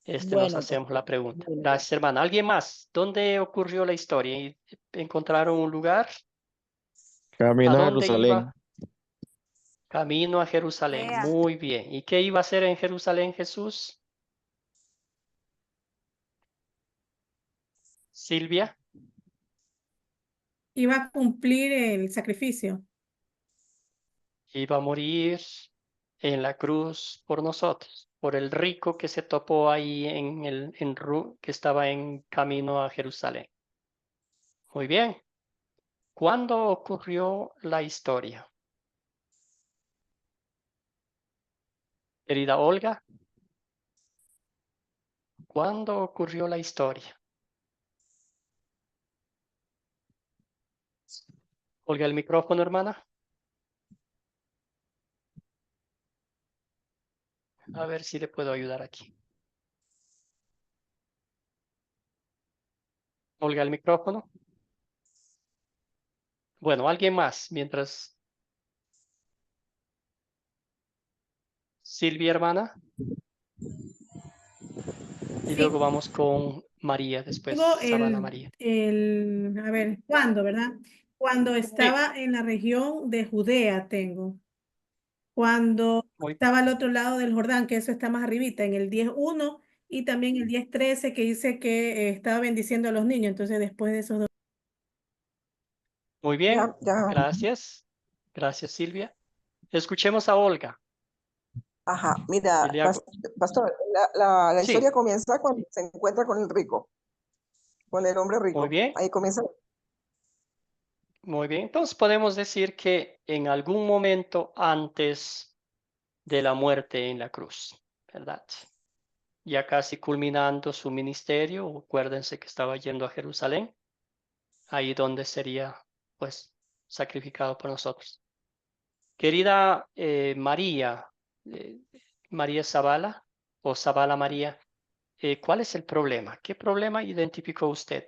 nos Bueno, hacemos pastor. la pregunta. Bueno. Gracias, hermana. ¿Alguien más? ¿Dónde ocurrió la historia? ¿Encontraron un lugar? Camino a dónde Jerusalén. iba? Camino a Jerusalén. Muy bien. ¿Y qué iba a hacer en Jerusalén Jesús? Silvia. Iba a cumplir el sacrificio. Iba a morir en la cruz por nosotros, por el rico que se topó ahí que estaba en camino a Jerusalén. Muy bien. ¿Cuándo ocurrió la historia? Querida Olga, ¿cuándo ocurrió la historia? Olga, el micrófono, hermana. A ver si le puedo ayudar aquí. Olga, el micrófono. Bueno, alguien más, mientras. Silvia, hermana. Y luego vamos con María después. Tengo Sabana María. a ver, ¿cuándo, verdad? Cuando estaba en la región de Judea tengo. Cuando estaba al otro lado del Jordán, que eso está más arribita, en el 10:1 y también el 10:13 que dice que estaba bendiciendo a los niños. Entonces, después de esos dos. Muy bien, gracias. Gracias, Silvia. Escuchemos a Olga. Ajá, mira, Y le hago, pastor, la historia sí, comienza cuando se encuentra con el rico, con el hombre muy rico. bien, Ahí comienza. muy bien. Entonces podemos decir que en algún momento antes de la muerte en la cruz, ¿verdad? Ya casi culminando su ministerio, acuérdense que estaba yendo a Jerusalén, ahí donde sería, pues, sacrificado por nosotros. Querida María, eh, María Zavala o Zavala María, ¿cuál es el problema? ¿Qué problema identificó usted?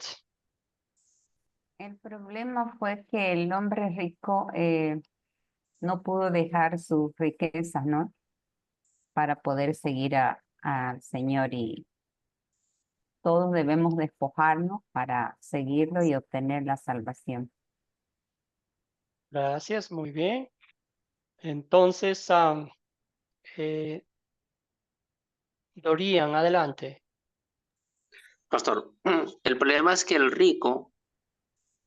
El problema fue que el hombre rico no pudo dejar sus riquezas, ¿no? Para poder seguir al Señor y todos debemos despojarnos para seguirlo y obtener la salvación. Gracias, muy bien. Entonces, Dorian, adelante. Pastor, el problema es que el rico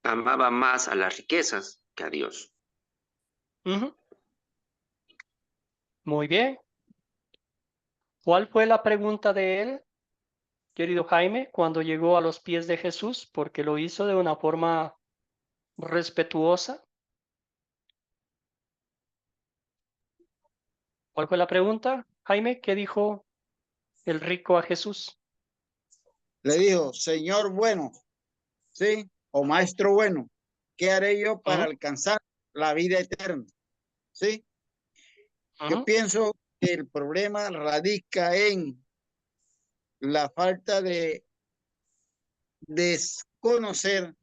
amaba más a las riquezas que a Dios. Ujú. Muy bien. ¿Cuál fue la pregunta de él, querido Jaime, cuando llegó a los pies de Jesús? Porque lo hizo de una forma respetuosa. ¿Cuál fue la pregunta, Jaime? ¿Qué dijo el rico a Jesús? Le dijo, Señor bueno, ¿sí? O maestro bueno, ¿qué haré yo para Ujú, alcanzar la vida eterna? ¿Sí? Yo ujú. pienso que el problema radica en la falta de desconocer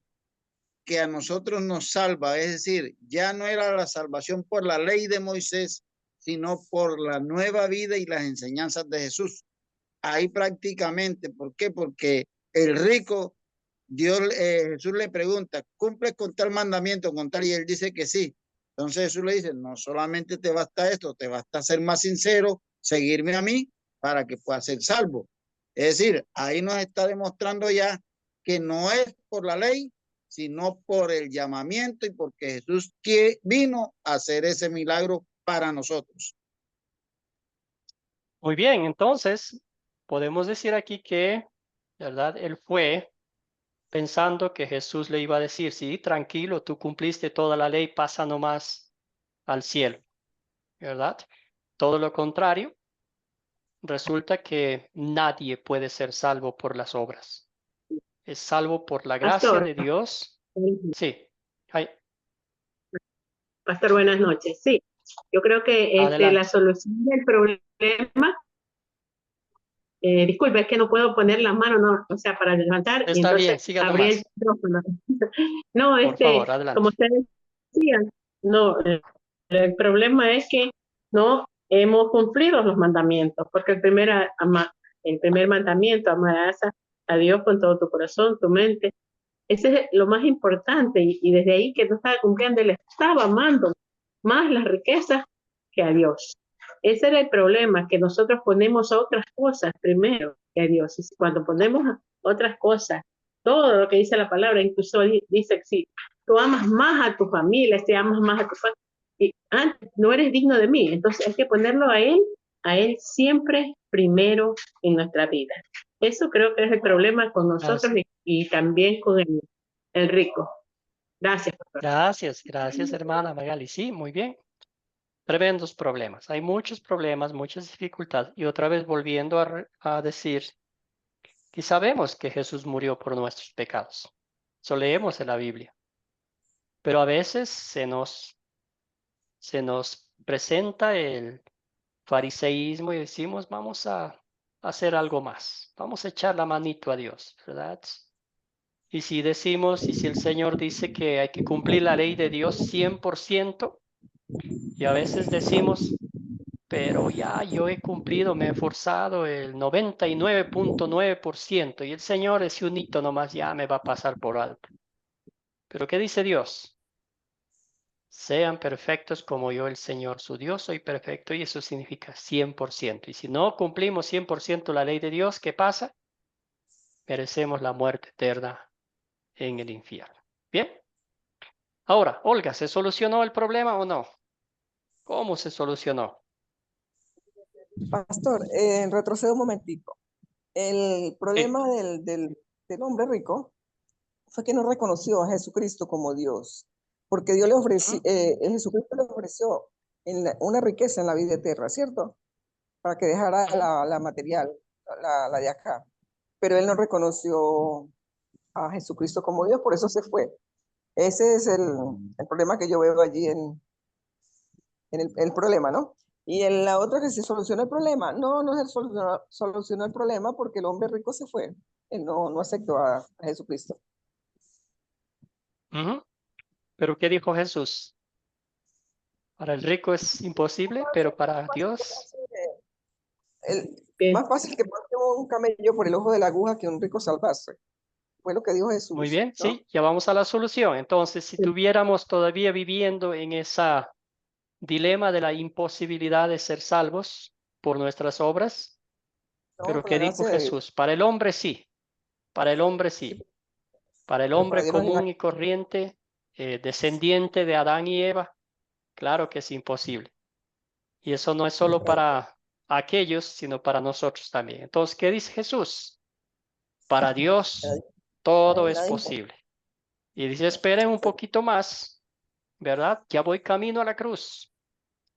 que a nosotros nos salva, es decir, ya no era la salvación por la ley de Moisés, sino por la nueva vida y las enseñanzas de Jesús. Ahí prácticamente, ¿por qué? Porque el rico, Jesús le pregunta, ¿cumples con tal mandamiento, con tal? Y él dice que sí. Entonces Jesús le dice, no solamente te basta esto, te basta ser más sincero, seguirme a mí para que puedas ser salvo. Es decir, ahí nos está demostrando ya que no es por la ley, sino por el llamamiento y porque Jesús vino a hacer ese milagro para nosotros. Muy bien, entonces podemos decir aquí que, ¿verdad? Él fue pensando que Jesús le iba a decir, sí, tranquilo, tú cumpliste toda la ley, pasa nomás al cielo, ¿verdad? Todo lo contrario, resulta que nadie puede ser salvo por las obras. Es salvo por la gracia Pastor, de Dios. Sí, ay, pastor, buenas noches. Sí, yo creo que la adelante. solución del problema, disculpe, es que no puedo poner la mano, no, o sea, para levantar y Está entonces bien, siga abrí el nomás. micrófono. No, Por favor, como adelante. ustedes decían, no, el problema es que no hemos cumplido los mandamientos, porque el primer mandamiento, amarás a Dios con todo tu corazón, tu mente. Ese es lo más importante y desde ahí que no estaba cumpliendo, él estaba amando más las riquezas que a Dios. Ese era el problema, que nosotros ponemos a otras cosas primero que a Dios. Y cuando ponemos a otras cosas, todo lo que dice la palabra, incluso dice que si tú amas más a tu familia, si amas más a tu familia, y antes no eres digno de mí, entonces hay que ponerlo a Él siempre primero en nuestra vida. Eso creo que es el problema con nosotros Gracias. y también con el rico. Gracias, pastor. Gracias, hermana Magali. Sí, muy bien. Tremendos problemas. Hay muchos problemas, muchas dificultades. Y otra vez volviendo a decir que sabemos que Jesús murió por nuestros pecados. Eso leemos en la Biblia. Pero a veces se nos presenta el fariseísmo y decimos, vamos a hacer algo más. Vamos a echar la manito a Dios, ¿verdad? Y si decimos, y si el Señor dice que hay que cumplir la ley de Dios 100%, y a veces decimos, pero ya yo he cumplido, me he esforzado el 99.9% y el Señor es un hito nomás, ya me va a pasar por alto. Pero ¿qué dice Dios? Sean perfectos como yo, el Señor, su Dios, soy perfecto y eso significa 100%. Y si no cumplimos 100% la ley de Dios, ¿qué pasa? Merecemos la muerte eterna en el infierno. Bien. Ahora, Olga, ¿se solucionó el problema o no? ¿Cómo se solucionó? Pastor, retrocedo un momentico. El problema del hombre rico fue que no reconoció a Jesucristo como Dios, porque Dios le ofreció, Jesucristo le ofreció una riqueza en la vida eterna, ¿cierto? Para que dejara la material, la de acá. Pero él no reconoció a Jesucristo como Dios, por eso se fue. Ese es el problema que yo veo allí en el problema, ¿no? Y en la otra que se solucionó el problema. No se solucionó el problema porque el hombre rico se fue. Él no aceptó a Jesucristo. Pero ¿qué dijo Jesús? Para el rico es imposible, pero para Dios. Más fácil que pase un camello por el ojo de la aguja que un rico salvarse. Fue lo que dijo Jesús. Muy bien, ¿no? sí, ya vamos a la solución. Entonces, si tuviéramos todavía viviendo en esa dilema de la imposibilidad de ser salvos por nuestras obras, No, pero por ¿qué la dijo gracia de Dios. Jesús? Para el hombre sí, para el hombre sí, para el Pero para hombre Dios no hay común nada. y corriente, descendiente de Adán y Eva, claro que es imposible. Y eso no es solo para aquellos, sino para nosotros también. Entonces, ¿qué dice Jesús? Para Dios todo es Nada posible. Y dice, esperen un poquito más, ¿verdad? Ya voy camino a la cruz.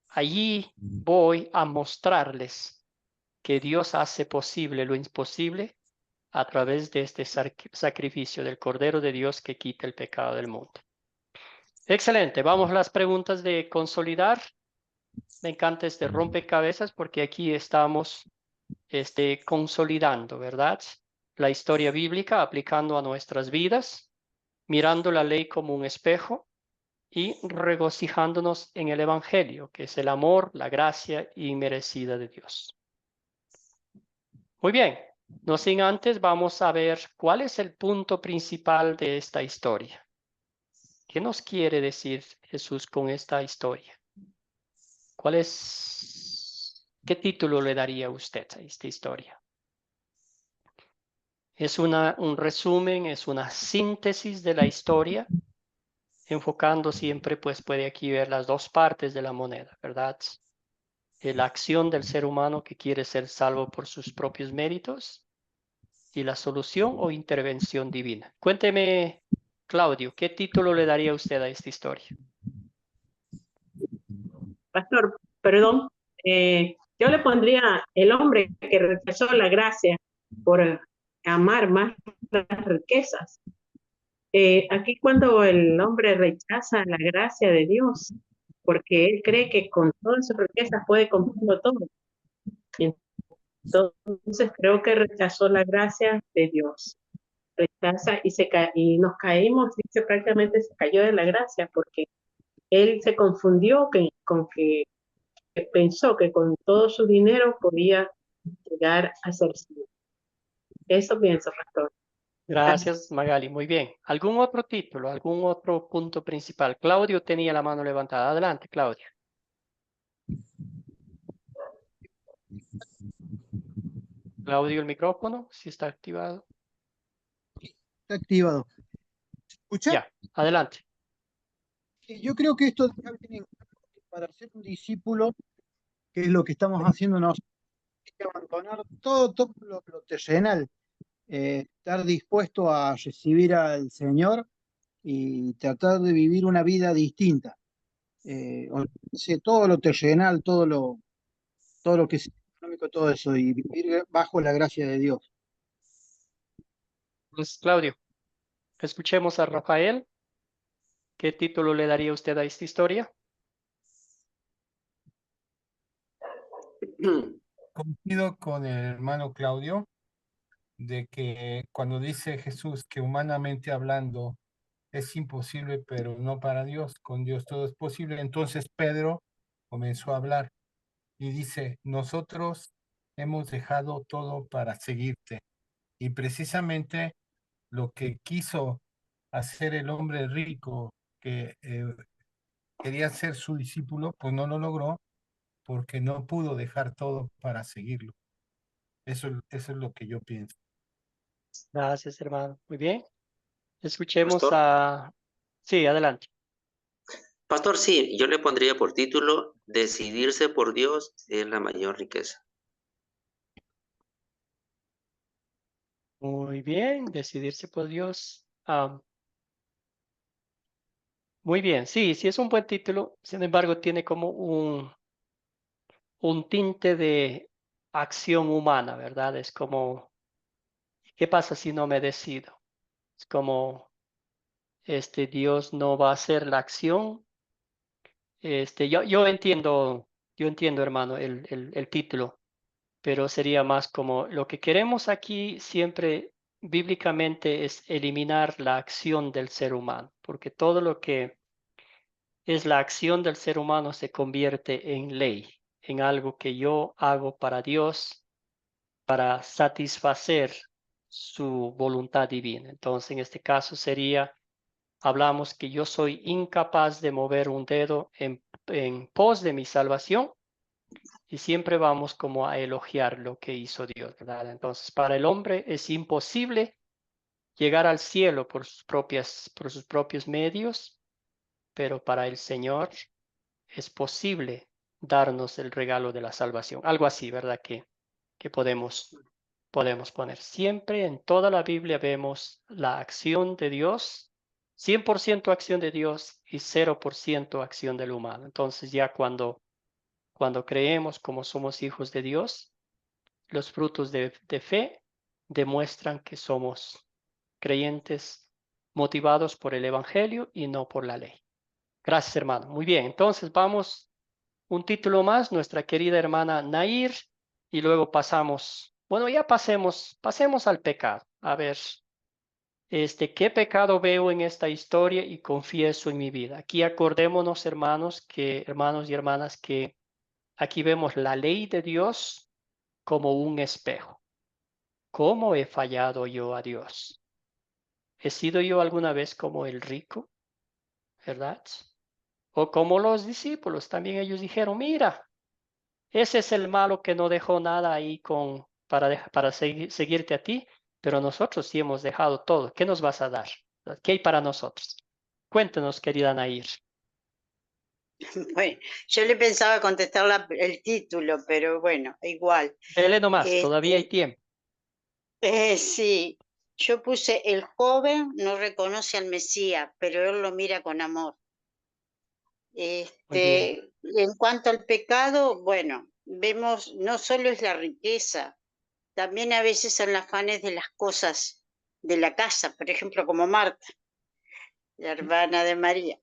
Allí voy a mostrarles que Dios hace posible lo imposible a través de este sacrificio del Cordero de Dios que quita el pecado del mundo. Excelente, vamos a las preguntas de consolidar. Me encanta este rompecabezas porque aquí estamos consolidando, ¿verdad? La historia bíblica aplicando a nuestras vidas, mirando la ley como un espejo y regocijándonos en el Evangelio, que es el amor, la gracia inmerecida de Dios. Muy bien, no sin antes vamos a ver cuál es el punto principal de esta historia. ¿Qué nos quiere decir Jesús con esta historia? ¿Qué título le daría usted a esta historia? Es un resumen, es una síntesis de la historia, enfocando siempre, pues puede aquí ver las dos partes de la moneda, ¿verdad? La acción del ser humano que quiere ser salvo por sus propios méritos y la solución o intervención divina. Cuénteme, Claudio, ¿qué título le daría usted a esta historia? Pastor, perdón, yo le pondría el hombre que rechazó la gracia por amar más las riquezas. Aquí cuando el hombre rechaza la gracia de Dios, porque él cree que con todas sus riquezas puede comprarlo todo. Entonces creo que rechazó la gracia de Dios. Rechaza y nos caímos, dice, prácticamente se cayó de la gracia porque él se confundió con que pensó que con todo su dinero podía llegar a ser salvo. Eso pienso, pastor. Gracias, Magali. Muy bien. ¿Algún otro título, algún otro punto principal? Claudio tenía la mano levantada. Adelante, Claudio. Claudio, el micrófono, si está activado. Está activado. ¿Se escucha? Ya, adelante. Yo creo que esto para ser un discípulo, que es lo que estamos haciendo nosotros, hay que abandonar todo lo terrenal, estar dispuesto a recibir al Señor y tratar de vivir una vida distinta. Todo lo terrenal, todo lo que es económico, todo eso, y vivir bajo la gracia de Dios. Pues, Claudio, escuchemos a Rafael. ¿Qué título le daría usted a esta historia? Coincido con el hermano Claudio de que cuando dice Jesús que humanamente hablando es imposible, pero no para Dios, con Dios todo es posible, entonces Pedro comenzó a hablar y dice, nosotros hemos dejado todo para seguirte. Y precisamente lo que quiso hacer el hombre rico, que quería ser su discípulo, pues no lo logró porque no pudo dejar todo para seguirlo. Eso es lo que yo pienso. Gracias, hermano. Muy bien. Escuchemos Pastor. a... Sí, adelante. Pastor, sí, yo le pondría por título, decidirse por Dios es la mayor riqueza. Muy bien, decidirse por Dios. Muy bien, sí, sí es un buen título. Sin embargo, tiene como un tinte de acción humana, ¿verdad? Es como, ¿qué pasa si no me decido? Es como, Dios no va a hacer la acción. Yo entiendo, hermano, el título, pero sería más como lo que queremos aquí siempre bíblicamente es eliminar la acción del ser humano, porque todo lo que es la acción del ser humano se convierte en ley, en algo que yo hago para Dios, para satisfacer su voluntad divina. Entonces, en este caso sería, hablamos que yo soy incapaz de mover un dedo en pos de mi salvación y siempre vamos como a elogiar lo que hizo Dios, ¿verdad? Entonces, para el hombre es imposible llegar al cielo por por sus propios medios, pero para el Señor es posible darnos el regalo de la salvación. Algo así, ¿verdad? Que podemos poner. Siempre en toda la Biblia vemos la acción de Dios, 100% acción de Dios y 0% acción del humano. Entonces ya cuando creemos como somos hijos de Dios, los frutos de fe demuestran que somos creyentes motivados por el Evangelio y no por la ley. Gracias, hermano. Muy bien, entonces vamos un título más, nuestra querida hermana Nair, y luego ya pasemos al pecado. A ver, ¿qué pecado veo en esta historia y confieso en mi vida? Aquí acordémonos, hermanos y hermanas, que aquí vemos la ley de Dios como un espejo. ¿Cómo he fallado yo a Dios? ¿He sido yo alguna vez como el rico? ¿Verdad? O como los discípulos, también ellos dijeron, mira, ese es el malo que no dejó nada ahí para seguirte a ti, pero nosotros sí hemos dejado todo. ¿Qué nos vas a dar? ¿Qué hay para nosotros? Cuéntenos, querida Nair. Bueno, yo le pensaba contestar el título, pero bueno, igual. Dele nomás, todavía hay tiempo. Sí, yo puse: el joven no reconoce al Mesías, pero él lo mira con amor. Muy bien. En cuanto al pecado, bueno, vemos, no solo es la riqueza, también a veces son los afanes de las cosas de la casa, por ejemplo, como Marta, la hermana de María.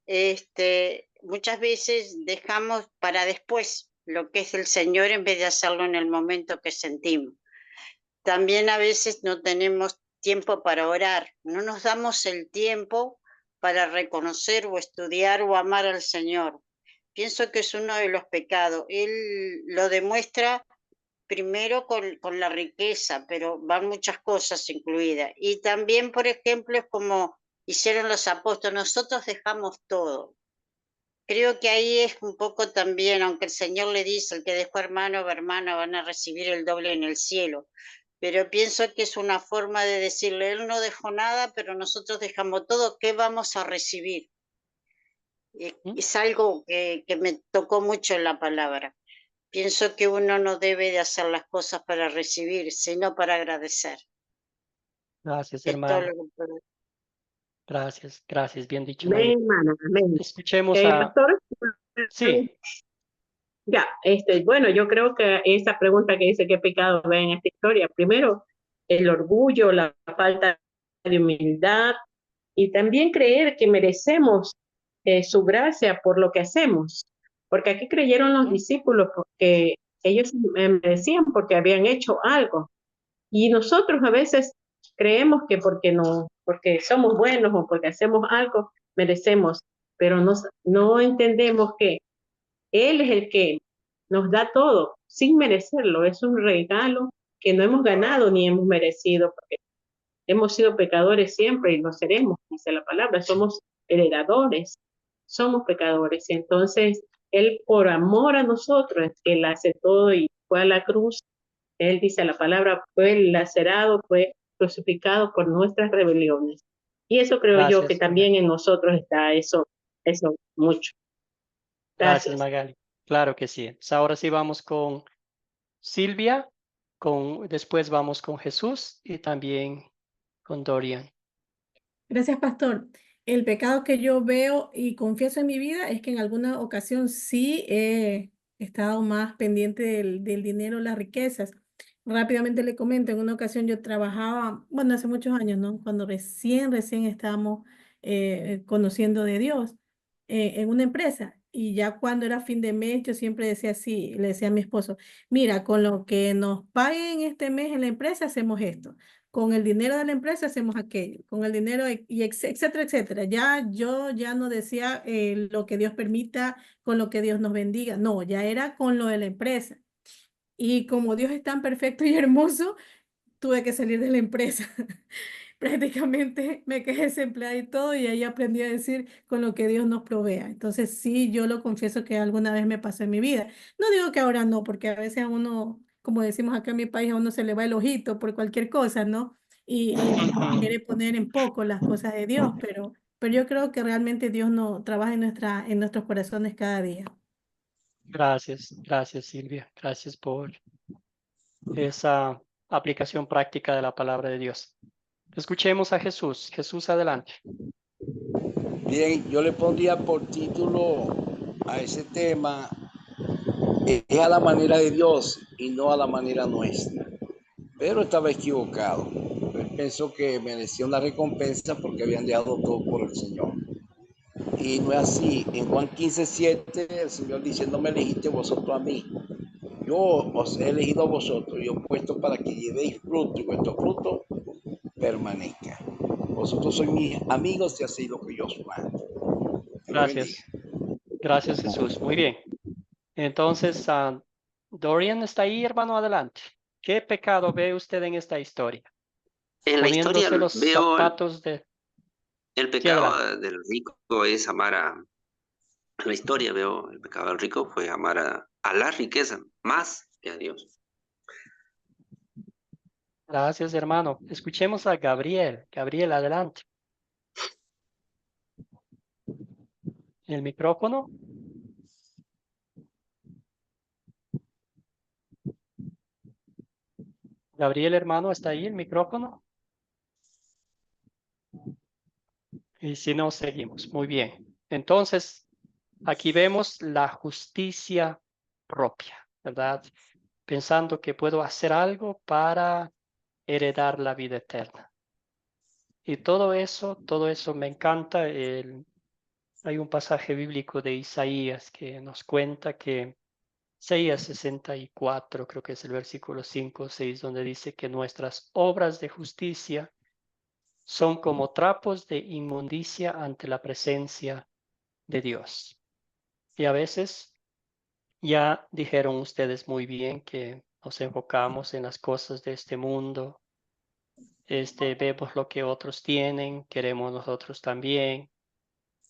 Muchas veces dejamos para después lo que es el Señor en vez de hacerlo en el momento que sentimos. También a veces no tenemos tiempo para orar, no nos damos el tiempo para reconocer o estudiar o amar al Señor. Pienso que es uno de los pecados. Él lo demuestra primero con la riqueza, pero van muchas cosas incluidas. Y también, por ejemplo, es como hicieron los apóstoles, nosotros dejamos todo. Creo que ahí es un poco también, aunque el Señor le dice, el que dejó hermano o hermana van a recibir el doble en el cielo. Pero pienso que es una forma de decirle, él no dejó nada, pero nosotros dejamos todo, ¿qué vamos a recibir? Es algo que me tocó mucho en la palabra. Pienso que uno no debe de hacer las cosas para recibir, sino para agradecer. Gracias, Es todo hermana. lo que puedo. Gracias, bien dicho, Amén, Nair. hermana, amén. Escuchemos a... Pastor, Sí. ya, bueno, yo creo que esa pregunta que dice qué pecado ve en esta historia, primero, el orgullo, la falta de humildad y también creer que merecemos su gracia por lo que hacemos, porque aquí creyeron los discípulos porque ellos merecían porque habían hecho algo y nosotros a veces creemos que porque somos buenos o porque hacemos algo merecemos, pero no entendemos que él es el que nos da todo sin merecerlo. Es un regalo que no hemos ganado ni hemos merecido, porque hemos sido pecadores siempre y lo seremos, dice la palabra. Somos heredadores, somos pecadores. Entonces, Él por amor a nosotros, Él hace todo y fue a la cruz. Él dice la palabra, fue lacerado, fue crucificado por nuestras rebeliones. Y eso creo yo que Gracias, también en nosotros está eso mucho. Gracias, Magali. Claro que sí. Pues ahora sí vamos con Silvia, después vamos con Jesús y también con Dorian. Gracias, pastor. El pecado que yo veo y confieso en mi vida es que en alguna ocasión sí he estado más pendiente del dinero, las riquezas. Rápidamente le comento, en una ocasión yo trabajaba, bueno, hace muchos años, ¿no? Cuando recién estábamos conociendo de Dios, en una empresa. Y ya cuando era fin de mes, yo siempre decía así, le decía a mi esposo, mira, con lo que nos paguen este mes en la empresa hacemos esto, con el dinero de la empresa hacemos aquello, con el dinero, etcétera, etcétera. Ya yo ya no decía lo que Dios permita, con lo que Dios nos bendiga, no, ya era con lo de la empresa. Y como Dios es tan perfecto y hermoso, tuve que salir de la empresa. Prácticamente me quedé desempleada y todo, y ahí aprendí a decir con lo que Dios nos provea. Entonces sí, yo lo confieso que alguna vez me pasó en mi vida. No digo que ahora no, porque a veces a uno, como decimos acá en mi país, a uno se le va el ojito por cualquier cosa, ¿no? Y quiere poner en poco las cosas de Dios, pero yo creo que realmente Dios no trabaja en nuestros corazones cada día. Gracias, gracias Silvia. Gracias por esa aplicación práctica de la palabra de Dios. Escuchemos a Jesús. Jesús, adelante. Bien, yo le pondría por título a ese tema, es a la manera de Dios y no a la manera nuestra. Pero estaba equivocado. Él pensó que merecía una recompensa porque habían dejado todo por el Señor. Y no es así. En Juan 15:7, el Señor dice, no me elegiste vosotros a mí. Yo os he elegido a vosotros y os he puesto para que llevéis fruto y vuestro fruto permanezca. Vosotros sois mis amigos y hacéis lo que yo os mando. Gracias. Gracias, Jesús. Muy bien. Entonces, Dorian está ahí, hermano, adelante. ¿Qué pecado ve usted en esta historia? En la historia Poniéndose los veo zapatos de... el Sí, pecado adelante. del rico es amar a... En la historia veo el pecado del rico fue amar a la riqueza más que a Dios. Gracias, hermano. Escuchemos a Gabriel. Gabriel, adelante. El micrófono. Gabriel, hermano, ¿está ahí el micrófono? Y si no, seguimos. Muy bien. Entonces, aquí vemos la justicia propia, ¿verdad? Pensando que puedo hacer algo para heredar la vida eterna. Y todo eso me encanta. Hay un pasaje bíblico de Isaías que nos cuenta que Isaías 64, creo que es el versículo 5 o 6, donde dice que nuestras obras de justicia son como trapos de inmundicia ante la presencia de Dios. Y a veces, ya dijeron ustedes muy bien que nos enfocamos en las cosas de este mundo, vemos lo que otros tienen, queremos nosotros también,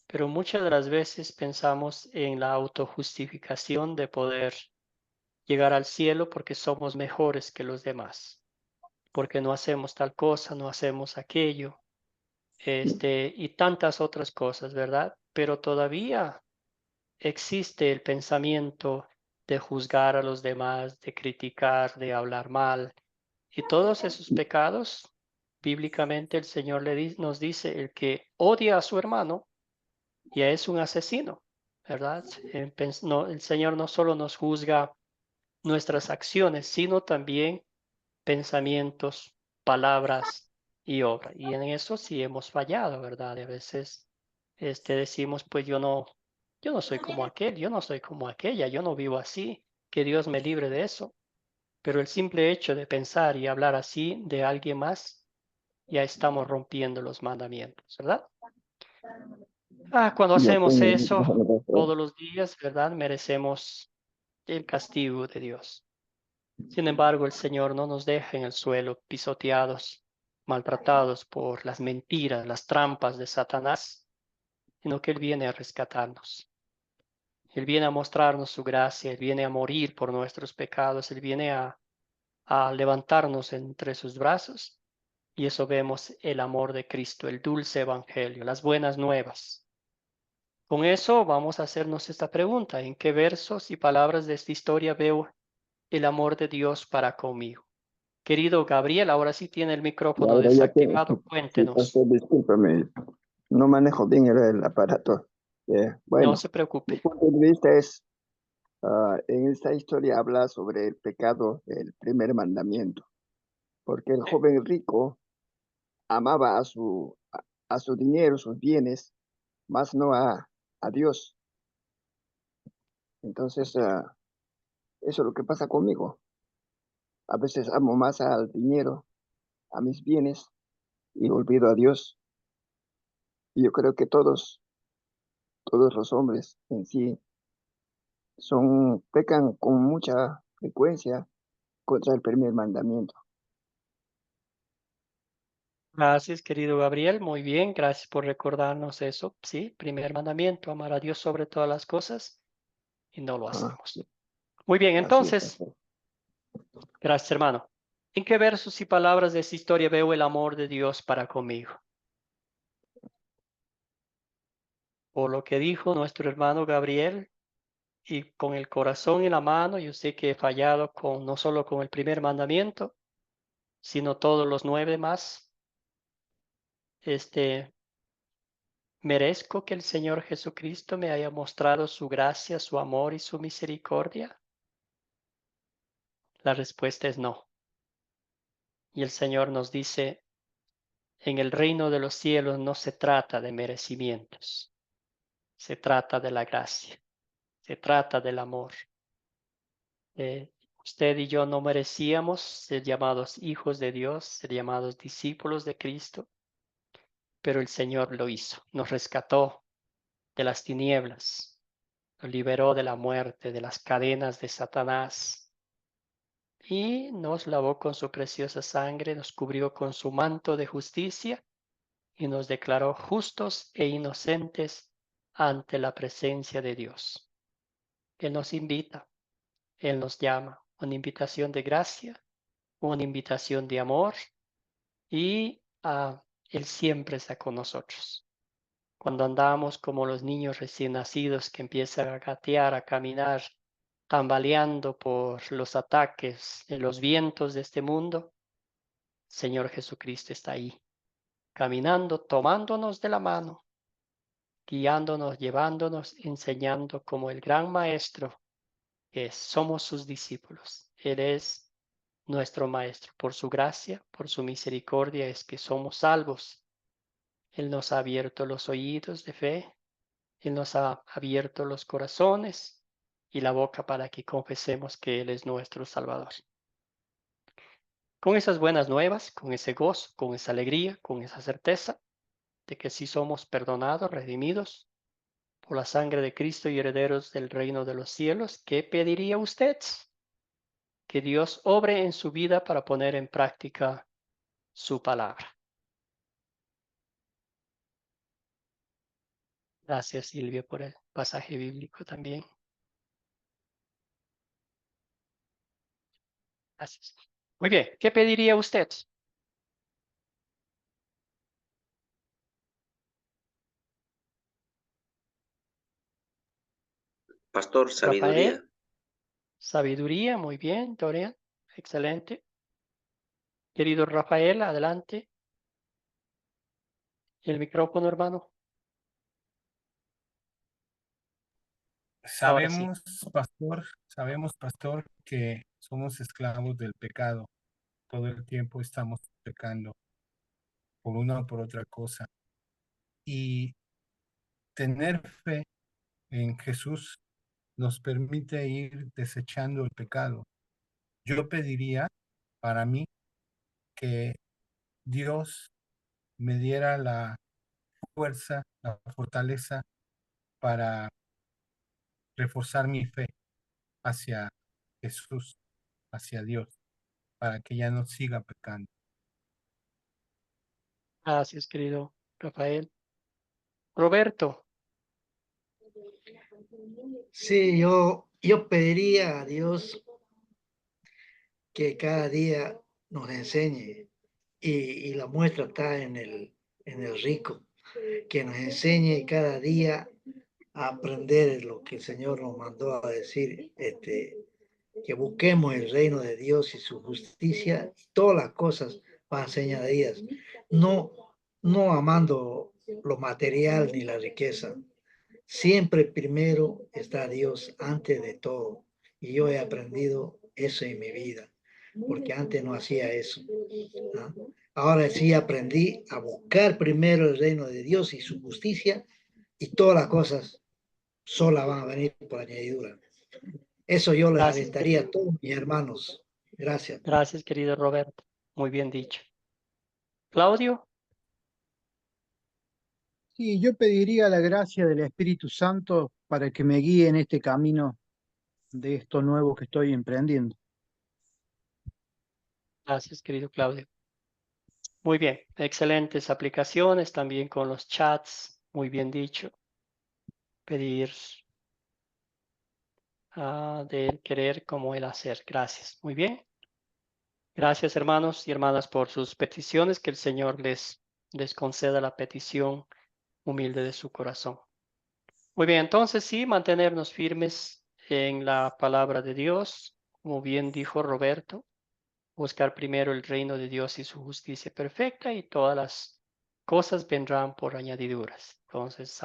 pero muchas de las veces pensamos en la autojustificación de poder llegar al cielo porque somos mejores que los demás, porque no hacemos tal cosa, no hacemos aquello, y tantas otras cosas, ¿verdad? Pero todavía existe el pensamiento de juzgar a los demás, de criticar, de hablar mal, y todos esos pecados, bíblicamente el Señor nos dice, el que odia a su hermano ya es un asesino, ¿verdad? El Señor no solo nos juzga nuestras acciones, sino también pensamientos, palabras y obra. Y en eso sí hemos fallado, ¿verdad? Y a veces decimos, pues yo no soy como aquel, yo no soy como aquella, yo no vivo así, que Dios me libre de eso. Pero el simple hecho de pensar y hablar así de alguien más, ya estamos rompiendo los mandamientos, ¿verdad? Cuando hacemos eso todos los días, ¿verdad? Merecemos el castigo de Dios. Sin embargo, el Señor no nos deja en el suelo pisoteados, maltratados por las mentiras, las trampas de Satanás, sino que Él viene a rescatarnos. Él viene a mostrarnos su gracia, Él viene a morir por nuestros pecados, Él viene a levantarnos entre sus brazos. Y eso vemos el amor de Cristo, el dulce evangelio, las buenas nuevas. Con eso vamos a hacernos esta pregunta: ¿en qué versos y palabras de esta historia veo el amor de Dios para conmigo? Querido Gabriel, ahora sí tiene el Y micrófono ahora ya tengo, desactivado. sí, Cuéntenos. pastor, discúlpame, no manejo bien el aparato. No Bueno, se mi preocupe. punto de vista es, en esta historia habla sobre el pecado del primer mandamiento, porque el joven rico amaba a su dinero, sus bienes, más no a Dios. Entonces, eso es lo que pasa conmigo. A veces amo más al dinero, a mis bienes, y olvido a Dios. Y yo creo que todos los hombres en sí pecan con mucha frecuencia contra el primer mandamiento. Gracias, querido Gabriel. Muy bien, gracias por recordarnos eso. Sí, primer mandamiento, amar a Dios sobre todas las cosas y no lo hacemos. Muy bien, Así es, entonces, pastor. gracias, hermano. ¿En qué versos y palabras de esta historia veo el amor de Dios para conmigo? Por lo que dijo nuestro hermano Gabriel, y con el corazón en la mano, yo sé que he fallado no solo con el primer mandamiento, sino todos los 9 más. ¿Merezco que el Señor Jesucristo me haya mostrado su gracia, su amor y su misericordia? La respuesta es no. Y el Señor nos dice, en el reino de los cielos no se trata de merecimientos, se trata de la gracia, se trata del amor. Usted y yo no merecíamos ser llamados hijos de Dios, ser llamados discípulos de Cristo, pero el Señor lo hizo, nos rescató de las tinieblas, nos liberó de la muerte, de las cadenas de Satanás, y nos lavó con su preciosa sangre, nos cubrió con su manto de justicia y nos declaró justos e inocentes ante la presencia de Dios. Él nos invita, Él nos llama, una invitación de gracia, una invitación de amor, y Él siempre está con nosotros. Cuando andamos como los niños recién nacidos que empiezan a gatear, a caminar, tambaleando por los ataques de los vientos de este mundo, Señor Jesucristo está ahí, caminando, tomándonos de la mano, guiándonos, llevándonos, enseñando como el gran maestro que somos sus discípulos. Él es nuestro maestro. Por su gracia, por su misericordia es que somos salvos. Él nos ha abierto los oídos de fe, Él nos ha abierto los corazones y la boca para que confesemos que Él es nuestro Salvador. Con esas buenas nuevas, con ese gozo, con esa alegría, con esa certeza de que sí somos perdonados, redimidos por la sangre de Cristo y herederos del reino de los cielos, ¿qué pediría usted? Que Dios obre en su vida para poner en práctica su palabra. Gracias, Silvia, por el pasaje bíblico también. Gracias. Muy bien, ¿qué pediría usted? Pastor, sabiduría. Rafael, sabiduría, muy bien, Dorian, excelente. Querido Rafael, adelante. El micrófono, hermano. Ahora sí. Sabemos, pastor, que somos esclavos del pecado. Todo el tiempo estamos pecando por una o por otra cosa. Y tener fe en Jesús nos permite ir desechando el pecado. Yo pediría para mí que Dios me diera la fuerza, la fortaleza para reforzar mi fe hacia Jesús, hacia Dios, para que ya no siga pecando. Gracias, querido Rafael. Roberto. Sí, yo pediría a Dios que cada día nos enseñe, y la muestra está en el rico, que nos enseñe cada día a aprender lo que el Señor nos mandó a decir, que busquemos el reino de Dios y su justicia, y todas las cosas van a ser añadidas. No amando lo material ni la riqueza. Siempre primero está Dios antes de todo. Y yo he aprendido eso en mi vida, porque antes no hacía eso, ¿no? Ahora sí aprendí a buscar primero el reino de Dios y su justicia, y todas las cosas solas van a venir por añadidura. Eso yo les Gracias, alentaría a querido. todos mis hermanos. Gracias. Gracias, querido Roberto. Muy bien dicho. Claudio, Sí, yo pediría la gracia del Espíritu Santo para que me guíe en este camino de esto nuevo que estoy emprendiendo. gracias, querido Claudio. Muy bien, excelentes aplicaciones también con los chats. Muy bien dicho. Pedir del querer como el hacer. Gracias. Muy bien. Gracias, hermanos y hermanas, por sus peticiones. Que el Señor les conceda la petición humilde de su corazón. Muy bien, entonces sí, mantenernos firmes en la palabra de Dios, como bien dijo Roberto, buscar primero el reino de Dios y su justicia perfecta, y todas las cosas vendrán por añadiduras. Entonces,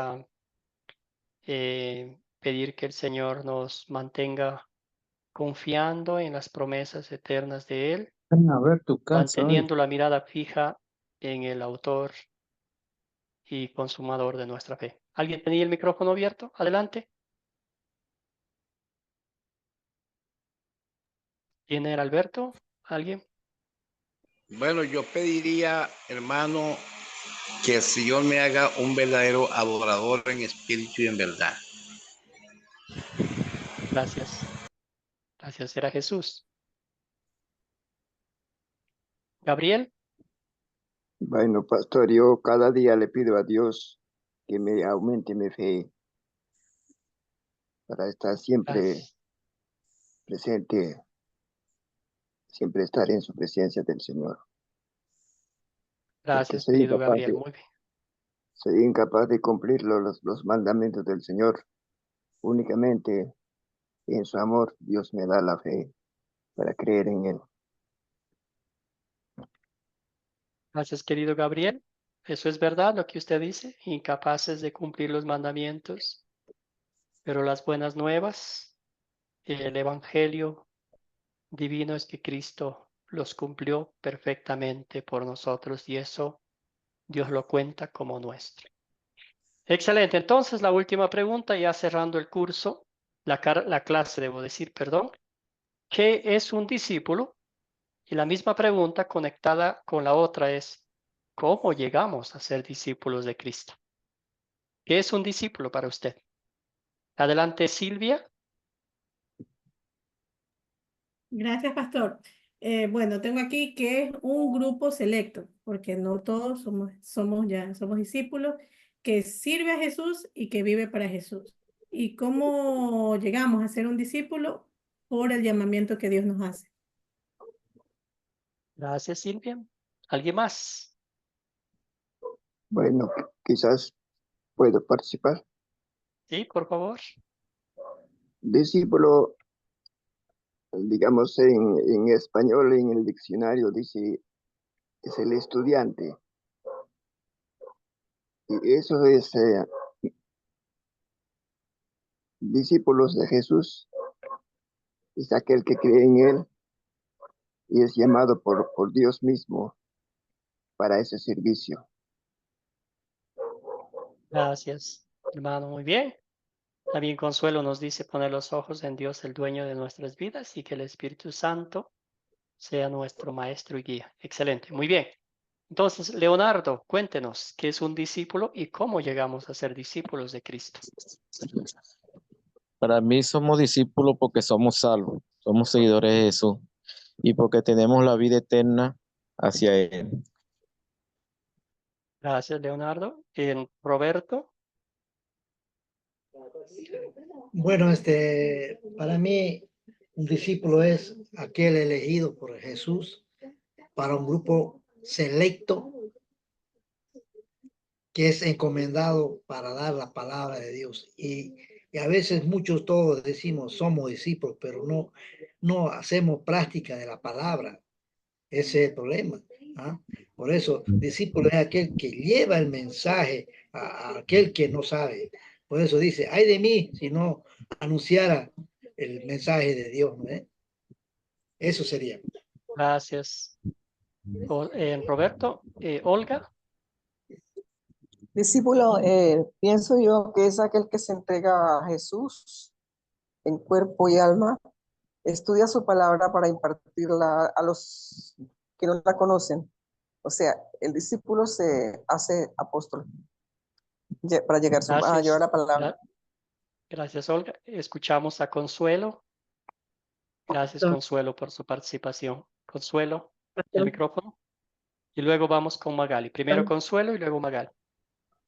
pedir que el Señor nos mantenga confiando en las promesas eternas de Él, Ven a ver tu casa hoy. manteniendo la mirada fija en el autor y consumador de nuestra fe. ¿Alguien tenía el micrófono abierto? Adelante. ¿Quién era Alberto? ¿Alguien? Bueno, yo pediría, hermano, que el Señor me haga un verdadero adorador en espíritu y en verdad. Gracias. Gracias, era Jesús. Gabriel. Bueno, pastor, yo cada día le pido a Dios que me aumente mi fe para estar siempre Gracias. presente, siempre estar en su presencia del Señor. Porque Gracias, querido Gabriel. Muy bien. soy incapaz de cumplir los mandamientos del Señor. Únicamente en su amor Dios me da la fe para creer en Él. Gracias, querido Gabriel. Eso es verdad lo que usted dice, incapaces de cumplir los mandamientos, pero las buenas nuevas, el Evangelio divino es que Cristo los cumplió perfectamente por nosotros, y eso Dios lo cuenta como nuestro. Excelente. Entonces, la última pregunta, ya cerrando el curso, la clase, debo decir, perdón. ¿Qué es un discípulo? Y la misma pregunta conectada con la otra es, ¿cómo llegamos a ser discípulos de Cristo? ¿Qué es un discípulo para usted? Adelante, Silvia. Gracias, pastor. Bueno, tengo aquí que es un grupo selecto, porque no todos somos discípulos, que sirve a Jesús y que vive para Jesús. ¿Y cómo llegamos a ser un discípulo? Por el llamamiento que Dios nos hace. Gracias, Silvia. ¿Alguien más? Bueno, quizás puedo participar. Sí, por favor. Discípulo, digamos en español, en el diccionario dice, es el estudiante. Y eso es discípulos de Jesús, es aquel que cree en Él y es llamado por Dios mismo para ese servicio. Gracias, hermano. Muy bien. También Consuelo nos dice poner los ojos en Dios, el dueño de nuestras vidas, y que el Espíritu Santo sea nuestro maestro y guía. Excelente. Muy bien. Entonces, Leonardo, cuéntenos qué es un discípulo y cómo llegamos a ser discípulos de Cristo. Para mí somos discípulos porque somos salvos, somos seguidores de Jesús y porque tenemos la vida eterna hacia Él. Gracias, Leonardo. Roberto. Bueno, para mí, un discípulo es aquel elegido por Jesús para un grupo selecto que es encomendado para dar la palabra de Dios. Y Y a veces muchos todos decimos somos discípulos, pero no hacemos práctica de la palabra. Ese es el problema. ¿Ah? Por eso, discípulo es aquel que lleva el mensaje a aquel que no sabe. Por eso dice, ay de mí si no anunciara el mensaje de Dios. ¿No? Eso sería. Gracias. Roberto, Olga. Discípulo, pienso yo que es aquel que se entrega a Jesús en cuerpo y alma, estudia su palabra para impartirla a los que no la conocen. O sea, el discípulo se hace apóstol para llevar Gracias. la palabra. Gracias, Olga. Escuchamos a Consuelo. Gracias, Consuelo, por su participación. Consuelo, el micrófono. Y luego vamos con Magali. Primero Consuelo y luego Magali.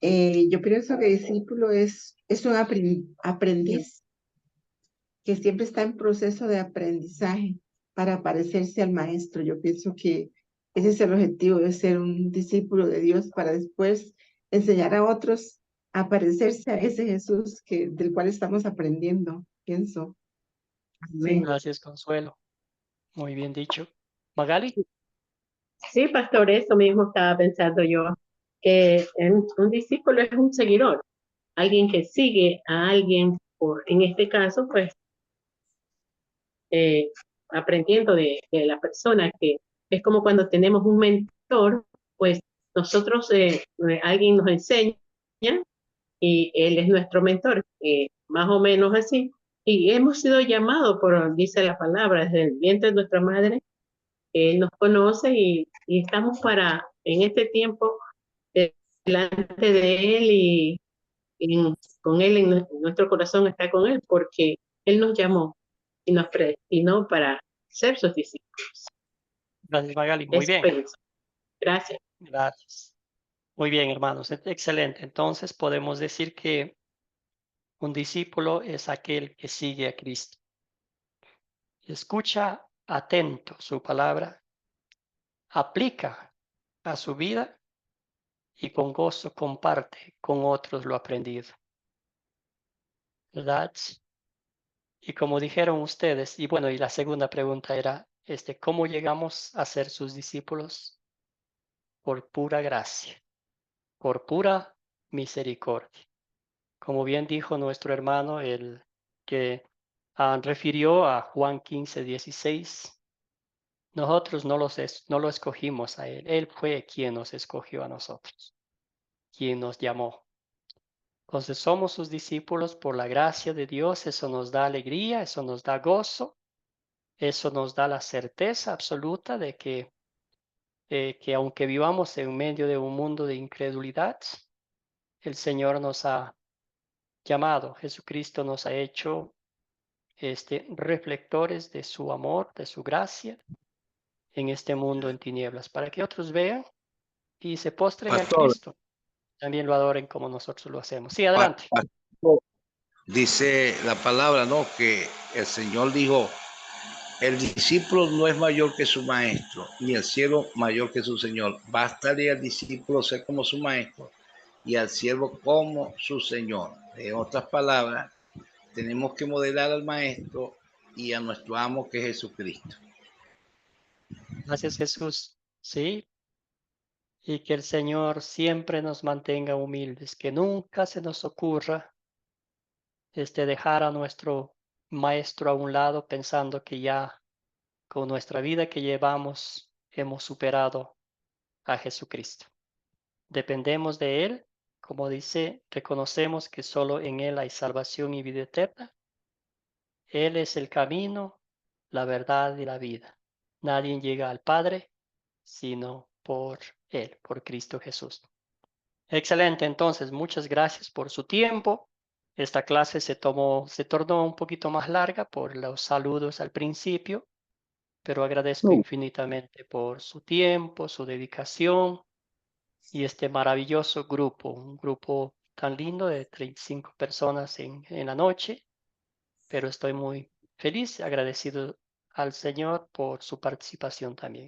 Yo pienso que discípulo es un aprendiz que siempre está en proceso de aprendizaje para parecerse al maestro. Yo pienso que ese es el objetivo de ser un discípulo de Dios, para después enseñar a otros a parecerse a ese Jesús del cual estamos aprendiendo, pienso. Amén. Gracias, Consuelo. Muy bien dicho. Magali. Sí, pastor, eso mismo estaba pensando yo, que un discípulo es un seguidor, alguien que sigue a alguien, en este caso, pues, aprendiendo de la persona, que es como cuando tenemos un mentor, pues nosotros, alguien nos enseña y él es nuestro mentor, más o menos así. Y hemos sido llamados dice la palabra, desde el vientre de nuestra madre. Él nos conoce y estamos en este tiempo, delante de Él con Él en nuestro corazón, está con Él, porque Él nos llamó y nos predestinó para ser sus discípulos. Gracias, Magali. Muy bien. Gracias. Gracias. Muy bien, hermanos. Excelente. Entonces podemos decir que un discípulo es aquel que sigue a Cristo. Escucha atento su palabra, aplica a su vida y con gozo comparte con otros lo aprendido. ¿Verdad? Y como dijeron ustedes, y bueno, y la segunda pregunta era, ¿cómo llegamos a ser sus discípulos? Por pura gracia, por pura misericordia. Como bien dijo nuestro hermano, el que refirió a Juan 15:16, nosotros no lo escogimos a él fue quien nos escogió a nosotros, quien nos llamó. Entonces somos sus discípulos por la gracia de Dios, eso nos da alegría, eso nos da gozo, eso nos da la certeza absoluta de que aunque vivamos en medio de un mundo de incredulidad, el Señor nos ha llamado, Jesucristo nos ha hecho reflectores de su amor, de su gracia en este mundo en tinieblas, para que otros vean y se postren a Cristo. También lo adoren como nosotros lo hacemos. Sí, adelante. Dice la palabra, ¿no? Que el Señor dijo, el discípulo no es mayor que su maestro, ni el siervo mayor que su Señor. Bastaría al discípulo ser como su maestro y al siervo como su Señor. En otras palabras, tenemos que modelar al maestro y a nuestro amo, que es Jesucristo. Gracias, Jesús. Sí. Y que el Señor siempre nos mantenga humildes, que nunca se nos ocurra dejar a nuestro maestro a un lado pensando que ya con nuestra vida que llevamos hemos superado a Jesucristo. Dependemos de Él, como dice, reconocemos que solo en Él hay salvación y vida eterna. Él es el camino, la verdad y la vida. Nadie llega al Padre sino por Él, por Cristo Jesús. Excelente, entonces, muchas gracias por su tiempo. Esta clase se tornó un poquito más larga por los saludos al principio, pero agradezco infinitamente por su tiempo, su dedicación y este maravilloso grupo, un grupo tan lindo de 35 personas en la noche, pero estoy muy feliz, agradecido al Señor por su participación también.